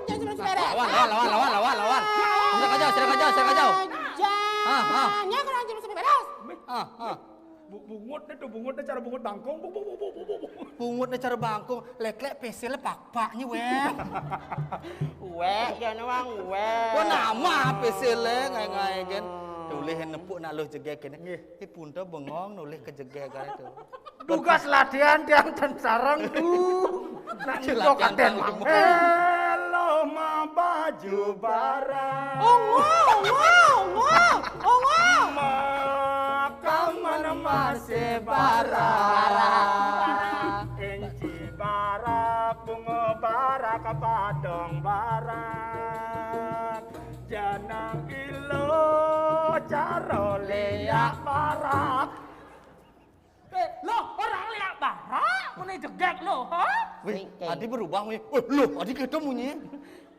Janji kalau masih beres. lawan serang kajau Janji kalau aja masih beres. Bungut itu bungutnya cara bungut bangkong. Pungut cara bangkong lek pesil pak-paknya weh Weh, jangan uang weh. oh nama pesil ngai gen tulis nepuk nak lu jegek kene punta bengong nulis ke jegek kan itu Tugas latihan tiang dan sarang tuh. Nak nyuto katen mang. Hello ma baju barang. Makaman masih barang. Enci barak bunga barak padong barak. Janang ilo caro leak barak. Loh, orang lihat barak, mana jegek lo, ha? wih adi berubah weh loh adi gitu munyi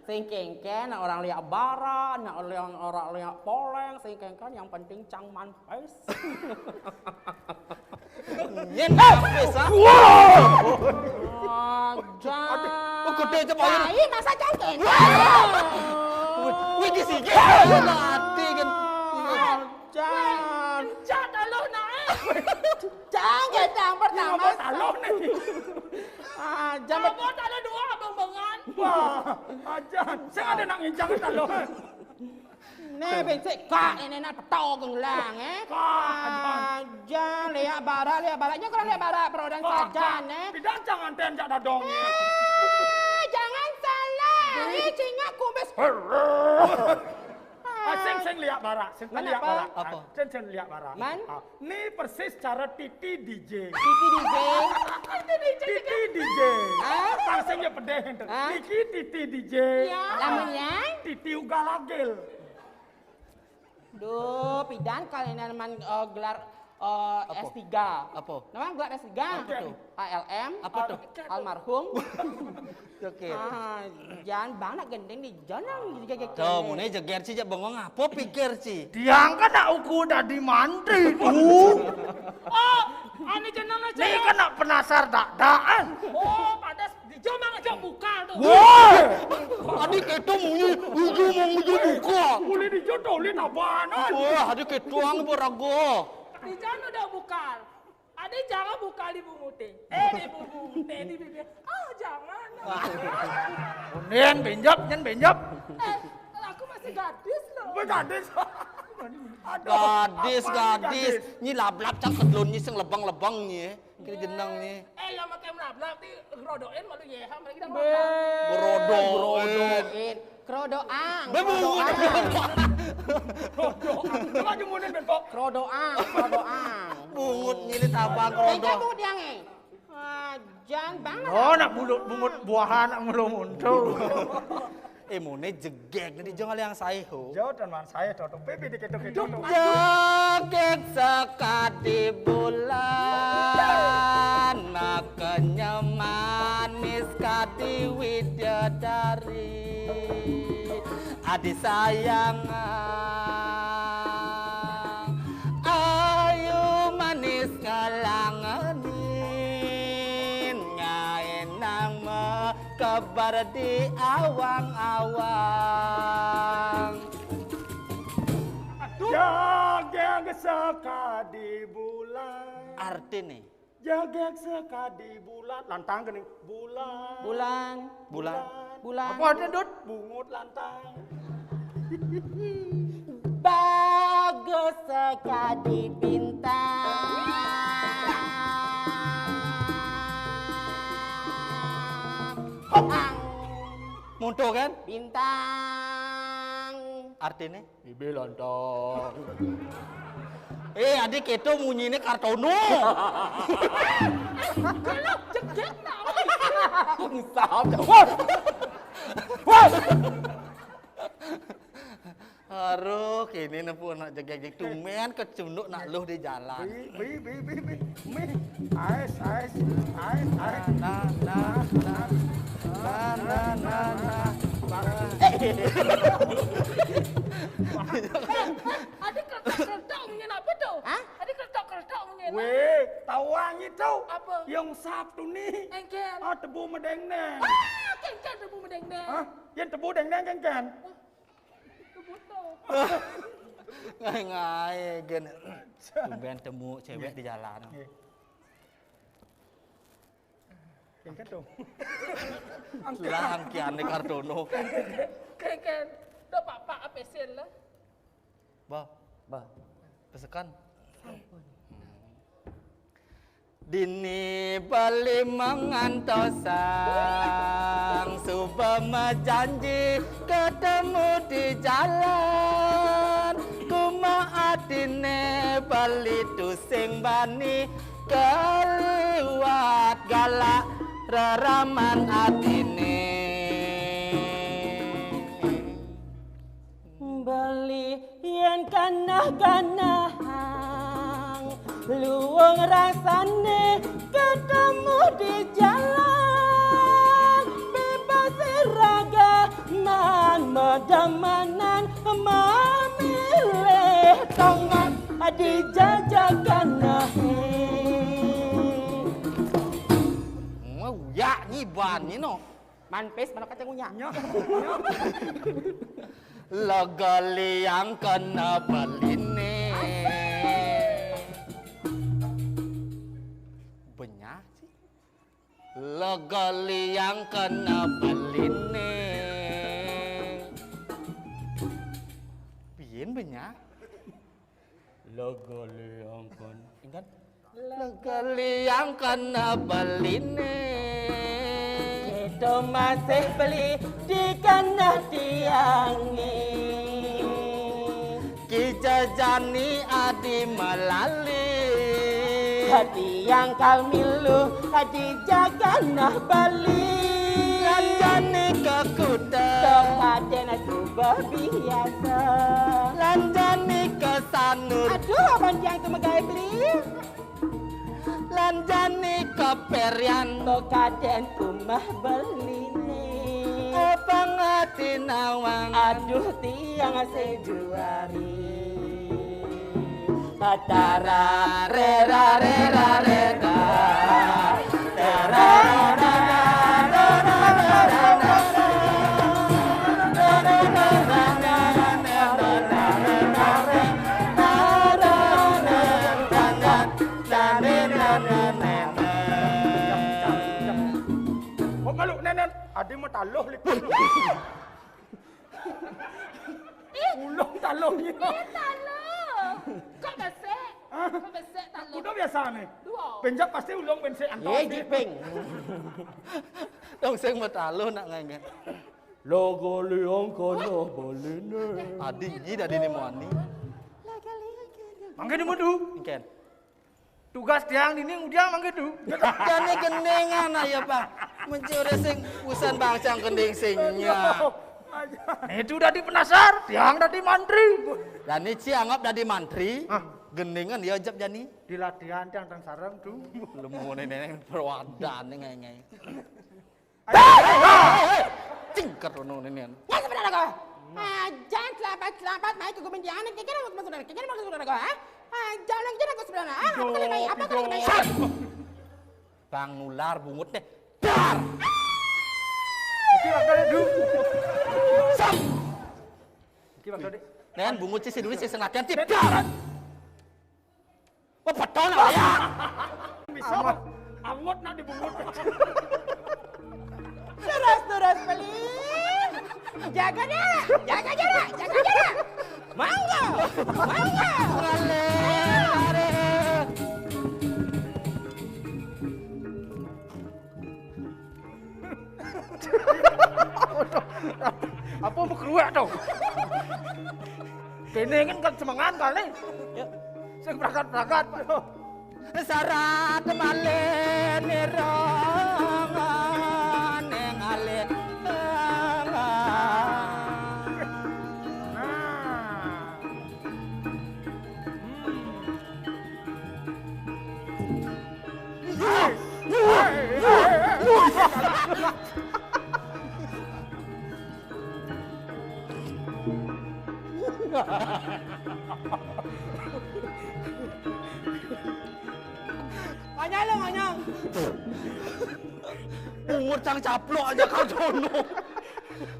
Sing kengken nak orang lihat bara, nak orang lihat poleng, sing kengken yang penting cangman pes. Nyen habis ah. Jangan. Oh gede aja bayar. Ai masa cangkeng. Wih di sini. Mati kan. Jangan. Cak dah naik. Jangan yang pertama. Talon nih. Jangan. Abang tak ada dua abang-abangan. Wah, ajan. Saya ada nak ngincang talon. Nih bencik kak ini nak petau genglang Jangan lihat baraknya kalau lihat barak perodan saja Pidan jangan ten jak dadongnya. Jangan salah. Ini cingak kumis. Sing lihat barak, sing Mana lihat apa? barak. Apa? Sing lihat barak. Man? Ini persis cara Titi DJ. Kiki DJ. Titi DJ. Pangsingnya pedeh ente. Niki Titi DJ. Namanya? Titi Ugalagel. Duh, pidan kalian man gelar S3. Apa? Namanya gelar S3. Apa tuh? ALM. Apa tuh? Almarhum. Oke. Jangan banget gendeng di jangan jaga. Tuh, mune jeger sih jak bengong apa pikir sih? Diangkat nak uku dari mantri. Oh, ani jenang aja. Nih kan nak penasar daan. Oh, padas dijomang aja buka tuh. Wah, Adik itu munyi, ujung buka. boleh dijodohin apaan? Wah, adik itu ang berago. Dijan udah buka. Ade jangan buka di bumuting. Di bumuting di bibir. Ah, jangan. Nyen benjap. Aku masih gadis loh. Gadis. Gadis. Ni lap-lap cak kedlun ni sing lebang-lebang ni. Kira jenang ni. Yang makai melap-lap di rodoin malu yeha mereka dah Berodoin. Krodoang. Coba jemunin benpok. Krodoang. Bungut ni li tabang Kamu rodo. dia nge. Jangan banget. Oh, nak bungut buahan nak mulu muncul. Mune jegek ni jangan yang saya ho. Jauh teman saya cocok pipi diketuk-ketuk. Jegek sekati bulan, makanya manis kati widadari. Adik sayang, ayu manis ngalanganin, ngaenang kebar di awang-awang. Jagek sekadi bulan. Arti nih. Jagek sekadi bulan. Lantang gini. Bulan. Bulan. Apa ada Dut? Bungut lantang. Bagus sekali bintang. Muntuh kan? Bintang. Artinya? Bibi lontong. Adik itu munyinya kartono. Kalau jegek tak. Aduh, kini nepu nak jegek tumen kecunduk nak luh di jalan. Bi. Ais. Adik kertok punya apa tuh? Hah? Adik kertok punya. Weh, tahuan itu. Apa? Yang Sabtu nih. Engkel. Tebu medeng-neng. Kengken tebu medeng-deng. Yang tebu deng-deng kan? Tebu tuh. Ngai gen. Tumben temu cewek di jalan. Kan tuh. Lah kian kartono. Kengken. Dah pak apa sel lah. Ba. Pesekan. Dini bali mengantosang Subama janji ketemu di jalan Kuma adine bali tusing bani Keliwat galak reraman adine Beli yang kanah-kanahang luang rasane ketemu di jalan bebas raga dijajakan nahe. Ya nyiban ni no. Manpes mana kacang unyak. Lagali yang kena beline. Banyak sih. Lagali yang kena beline. Bien banyak. Lagali yang kan. Ingat? Lagali yang kena beline. Itu masih beli di kanah tiangi. Kijajani adi melali. Hati yang kalmilu hadi jaganah bali. Lanjani ke kuda. Tomaten subah biasa. Lanjani ke sanur. Aduh, abang yang tu megai beli. Lanjani ke perian. Tokaden kumah beli ni. Abang hati nawang. Aduh, tiang sejuari. Patara rera rera rera. Tara rera Malu nenek, adik mau taluh lipat. Ulung taluh ni. Taluh. Kau besek. Kau besek taluh. Udah biasa nih. Dua. Penjak pasti ulung bensin antar. jiping. Dong sing metaluh nak ngangen. Lagali yang kana baline. Adi ni dah dini muani. Mangke ni mudu. Ikan. Tugas tiang ini udah mangke tu. Jani gendengan ayo bang. Mencuri sing usan bangsa gendeng singnya. Itu dah di penasar, tiang dah di mantri. Dan ini anggap dah di mantri. Gendengan dia ajab jani. Di latihan tiang tang sarang tu. Lemu nenek perwadan ni ngai. Cingkat rono nenek. Ya sebenarnya kau. Jangan selamat main ke kemendian. Kira mau masuk kira mau masuk kau. Jangan kira kau sebenarnya. Apa kau main? Apa kau main? Bang nular bungut deh. Dar. Iki bakal du. Sam. Iki bakal dek. Nen bungut sih duit sih sengaja tip. Dar. Wah betul lah ya. Bisa. Angot nak dibungut. Terus beli. Jaga jarak. Mangga. Apa mau keluar tau? Kene kan semangat kali. Saya berangkat. Sarat balen nerangan neng ale. Manyang. Bungut cang caplok aja kau jono.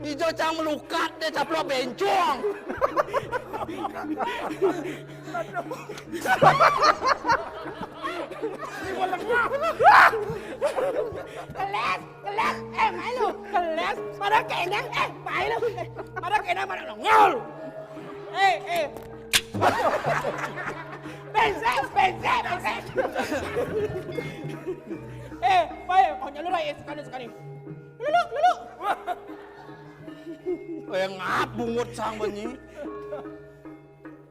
Ijo cang melukat deh caplok bencong. Keles. Mai lu. Keles. Pada kenang. Mai lu. Pada kenang mana ngol. Pensek. Baik, kau nyalur aja sekali. Lulu. Ngap bungut cang benyi.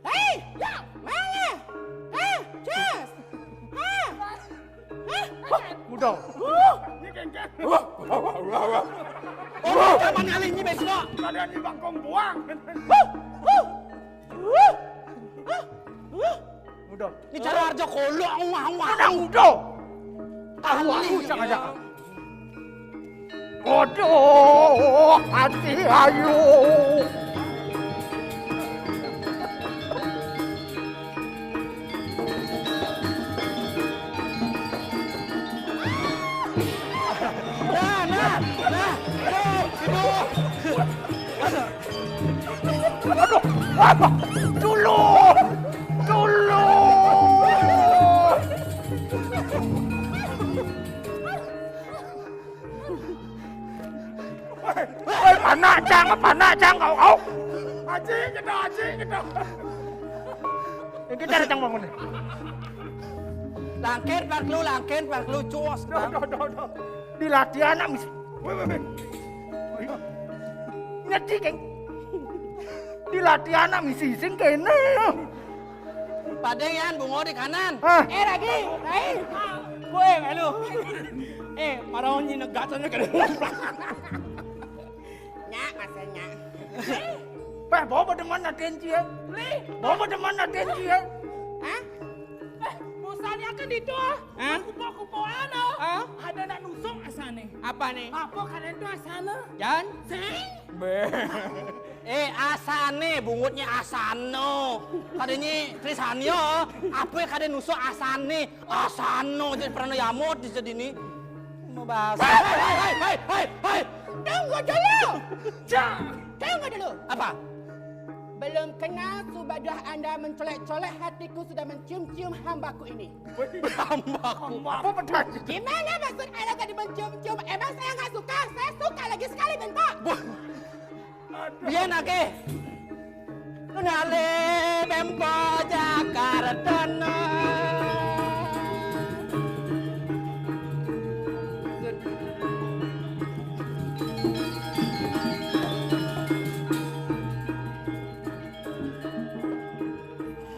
Hei, ya, mana? Just. Mudah. Ni kengkeng. Mana kali ini besok? Ada di bangkong buang. Mudah. Ini cara harga kolok wah. Mudah. Aku sang aja. Aduh, hati ayu. Apa? Dulu. Ôi, bà nạ chang kau. Aji kita. Kita datang bangun nih. Langken parklu cuos. Doh. Dilatih anak mis. Weh. Ngerti kan? Dilatih anak misi sing kene. Padengan bungo di kanan. Lagi, Rai. Gue lu. Marahon ni naggatsan na kada. Nyak, masanya. Bawa deman natin siya. Bawa deman natin siya. Hah? Busanya kan itu. Kupo ano. Ada nak nusuk asane. Apa nih? Apa kalian tuh asana? Jan? Sing. Asane bungutnya asano. Kadanya Trisanyo, apa kada nusuk asane? Asano jadi pernah yamot di sini. Mau bahas. Hai. Tunggu dulu. Cak. Tunggu dulu. Apa? Belum kenal subadah Anda mencolek-colek hatiku sudah mencium-cium hambaku ini. Hambaku. Apa pedas? Gimana maksud Anda tadi mencium-cium? Emang saya nggak suka? Saya suka lagi sekali, Benpak. Biar nake. Nale Bempo Jakarta.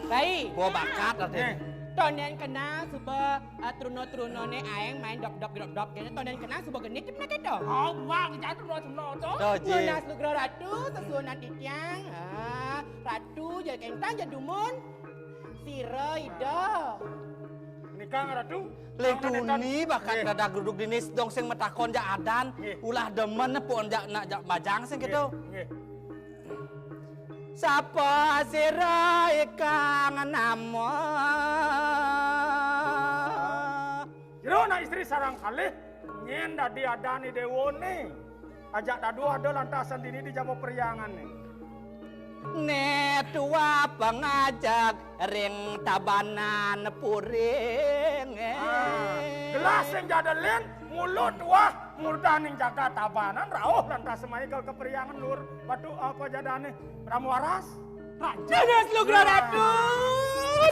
Baik. Gua bakat artinya. Tonen kenal suba truno-truno ne aeng main dok kayaknya tonen kenal suba genit mana gitu. Oh, wang jatuh no tuh. Doji. Tunas lugro ratu sesuanan tiang. Ratu jadi kentang jadi dumun. Sira ida. Nikah ngaratu. Letuni bakat rada duduk dinis dong sing metakon ja adan. Ulah demen pun jak nak jak bajang sing gitu. Sapa sira ikang namo. Jero na istri sarang kali nyen dadi adani dewone. Ajak dadu ada lantasan dini di jamu periangan nih. Ne tua pengajak ring tabanan puring. Gelas yang jadalin mulut wah murdaning jaga tabanan rauh lantas semai ke keperiangan lur batu apa jadane ramu waras raja Tunas lugro ratu.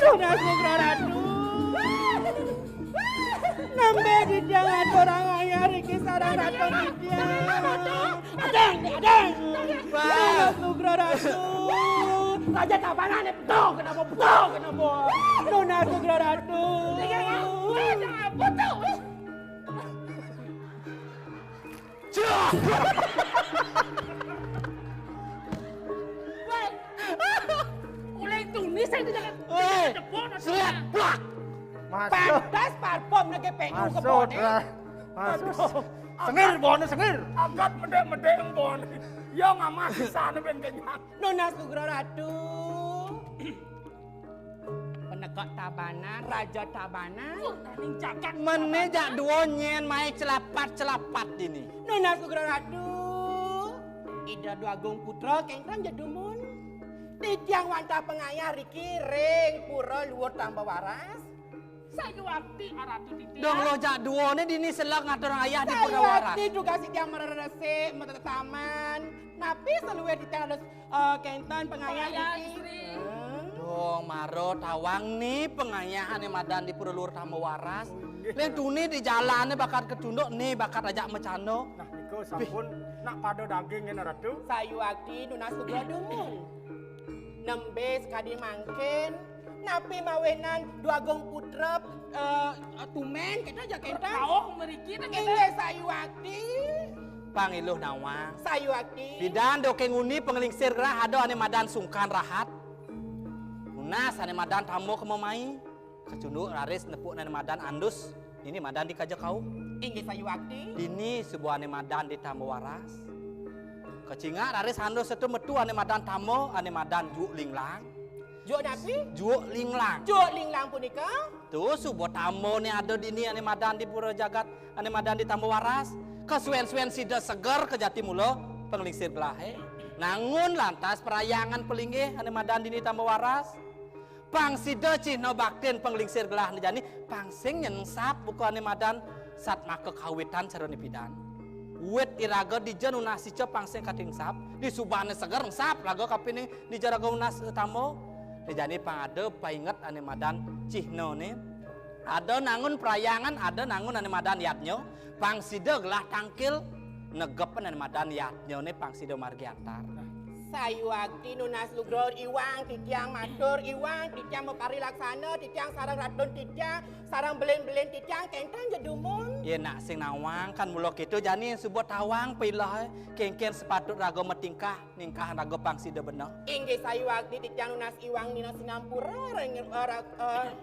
Tunas lugro ratu. Nambe di jangan orang ayah Riki sarang ratu dia. Adeng. Tunas lugro ratu. Raja tabanan betul kenapa? Tunas lugro ratu. Betul. Oleh tunis saya tidak. Siap plak. masuk Pantas parfum na GPU ke masuk bone. masuk sengir bonnya sengir angkat mede yang bon ya nggak masih sana ben kenyang Nona Sugro Ratu. Penegak Tabanan, Raja Tabanan. Naning jagat. Menejak duonyen mai celapat ini. Nona Sugro Ratu. Ida Duagung Putra kengkram jadumun. Titiang wanta pengayah Riki ring pura luar tambah waras. Saya waktu aratu titi. Dong lo jak duone dini selak ngatur ayah di purawaras. Saya juga si tiang mererese mata taman. Napi seluwe titiang ada kentan pengayah Riki. Dong maro tawang nih pengayahan yang madan di purulur tambah waras. Lihat tuni di jalannya bakat ketunduk nih bakat ajak mecano. nah niko sampun nak pada daging ya ratu Sayu akti Nona Sugro dumun. Nembe sekali mangkin. Napi mawenan Duagung Putra tumen kita aja kentan. Kau meriki na Inge sayu akti. Pangiluh nawa. Sayu akti. Bidan dokeng uni pengelingsir gerah ada ane madan sungkan rahat. Unas ane madan tamu kemamai. Kecunduk raris nepuk ane madan andus. Ini madan di kaja kau. Inge sayu akti. Ini sebuah ane madan di tamu waras. Kecinga raris andus itu metu ane madan tamu ane madan juk linglang. Jo napi? Juk linglang. Jo linglang punika. Tuh sebuah tamu nih ada di ini ane madan di pura jagat ane madan di tamu waras. Kesuen-suen sida seger ke jati mulo pengelingsir gelahe. Nangun lantas perayangan pelinggih ane madan dini tambah waras. Pangsida cihno bakten penglingsir gelah jani pangsing nyensap buku ane madan sat maka kawitan saroni pidan. Wet iraga di jan unas sica pangsing katingsap di subane seger ngsap laga kapini di jaraga unas tamo. Jani pangade painget ane madan cihno ne. Ada nangun perayangan, ada nangun ane madan yatnyo. Pangsida gelah tangkil negepen ane madan yatnyo ne pangsida margiantar. Sayu akti nunas lugro iwang titiang matur iwang titiang mepari laksana titiang sarang ratun titiang sarang belen-belen titiang kentang jedumun. Ya nak sing nawang kan mulo kitu jani subot tawang pilah kengken sepatut raga metingkah ningkah raga pangsida bener. Inggih sayu akti titiang nunas iwang nina sinampura reng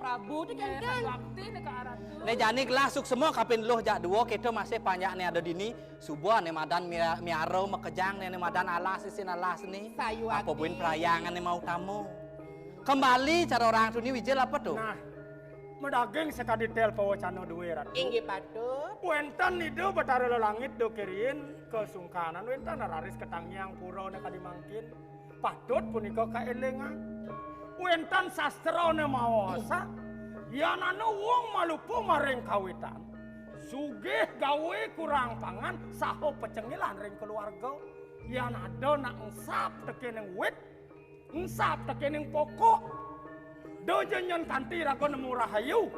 Prabu titiang kan. Waktu ni ke arah tu. Ne jani gelasuk semua kapin luh jak dua kita masih banyak ne ada dini subuh ne madan miaro makejang ne madan alas isin alas ni. Sayu Apa akti. buin perayangan ne mau tamu. Kembali cara orang tu ni wijel apa tuh? Nah, medaging sekali tel pawacana duwe ratu. Inggih patut. Wentan nido betara langit do kirin kesungkanan wentan raris ketangyang pura ne kali mangkin. Patut punika kaelengan. Wentan sastra ne maosa. Yanana wong malupo maring kawitan. Sugih gawe kurang pangan saho pecengilan ring keluarga. Yan ada nak ngsap tekening wit, ngsap tekening pokok. Dojo nyon kanti rago nemu rahayu.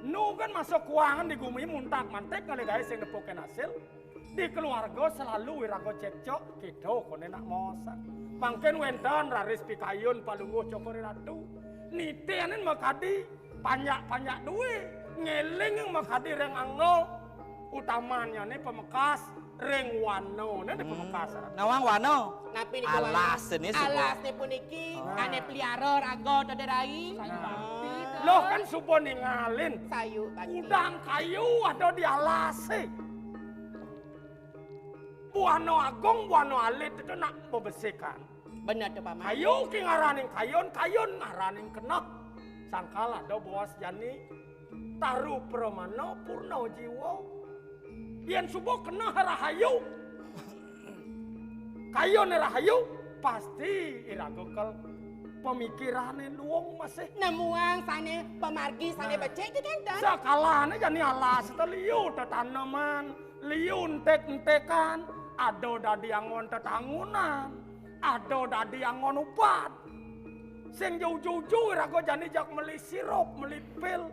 Nu kan masuk kuangan di gumi muntak mantek kali guys yang nepoken hasil. Di keluarga selalu wirago cekcok gitu kone nak mosa. Mangken wentan raris pikayun palungguh cokori ratu. Nitianin makadi panjak-panjak duwe. Ngeling yang makadi reng anggo. Utamanya nih pemekas reng wano nih pemekas. Nawang wano. Napi niku Alas ini semua. Alas ne puniki ane pelihara raga doderai. Loh kan supo ningalin. Sayu akti. Udang kayu ada di alase. Buano agung, buano alit itu nak membersihkan. Benar tuh paman. Kayu ki ngaraning kayun, kayun ngaraning kena. Sangkala ada bos jani taruh pramana purna jiwa. Yen subuh kena rahayu. Kayun rahayu pasti iragokel pemikirannya luang masih. Nemuang sane pemargi sane becek itu kan. Sakalane jani alas liu tanaman, liu entek-entekan, ado dadi angon tetangunan, ado dadi angon upat. Sing jauh-jauh rago jani jak meli sirup, meli pil.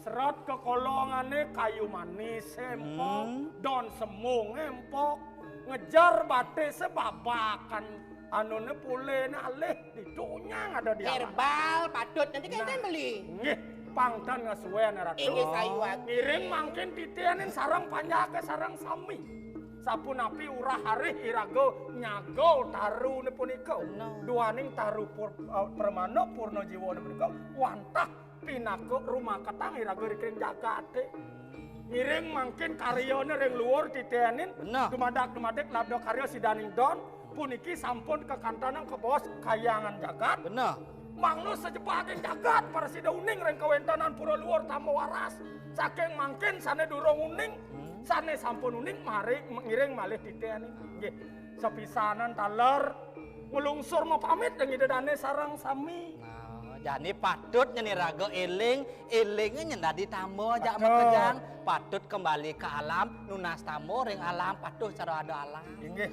Serat ke kolongane kayu manis empok, daun semung empok, ngejar bate sebabakan anu ne pule ne alih ditunyang ada di alam. Herbal patut nanti kan beli. Nggih, pangtan ngesuwen ratu. Inggih sayu akti. Ngiring mangkin titianin sarang panjake sarang sami. Sapunapi urah harih irago nyago taru ne punika. Duaning taru permana purna jiwa ne punika wantah pinako rumah katang irago rikring jagate. Ngiring mangkin karyane ring luhur titianin. Dumadak-dumadak labdo karya sidaning don. Puniki sampun ke kantanan ke bos kayangan jagat. Bener. Manglus sejebatin jagat para sida uning ring kawentanan pura luar tamu waras. Saking mangkin sane durung uning. Sane sampun uning mari ngiring malih titianin. Nggih, sepisanan taler ngulungsur mau pamit dengan idedane sarang sami. Jadi patut nyeni raga elingnya nyendadi tamu aja makejang. Patut kembali ke alam, nunas tamu ring alam patut cara ada alam.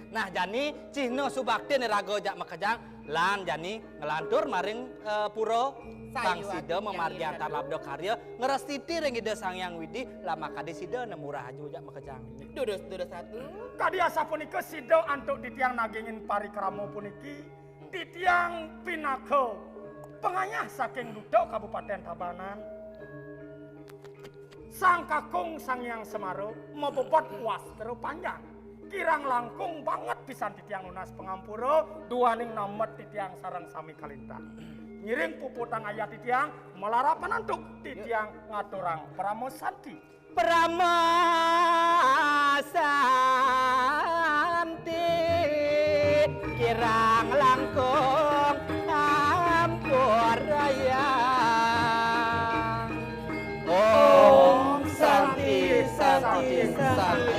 Nah jani cihno subakti nih raga aja makejang. Lan jani ngelantur maring puro pangsida memargi antar labdo karya ngerestiti ring ide sangyang widi lama kadi sida nemurah aja aja makejang. Dudus satu. Kadi asa puniki sida antuk ditiang nagingin parikramo puniki ditiang pinako. Penganyah saking Dudok Kabupaten Tabanan. Sang kakung sang yang Semaro mebobot wastro panjang. Kirang langkung banget pisan titiang lunas pengampuro, duaning namet titiang sarang sami kalintang. Ngiring puputang ayat titiang melarapan antuk titiang ngaturang pramosanti. Pramosanti kirang langkung Raya Om Santi Santi Santi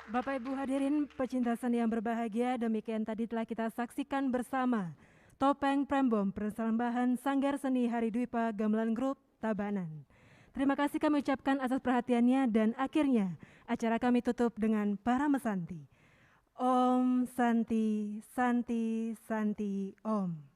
Bapak Ibu hadirin pecinta seni yang berbahagia, demikian tadi telah kita saksikan bersama Topeng Prembom persembahan Sanggar Seni Hari Dwipa Gamelan Group Tabanan. Terima kasih kami ucapkan atas perhatiannya dan akhirnya acara kami tutup dengan para mesanti. Om Santi Santi Santi Om.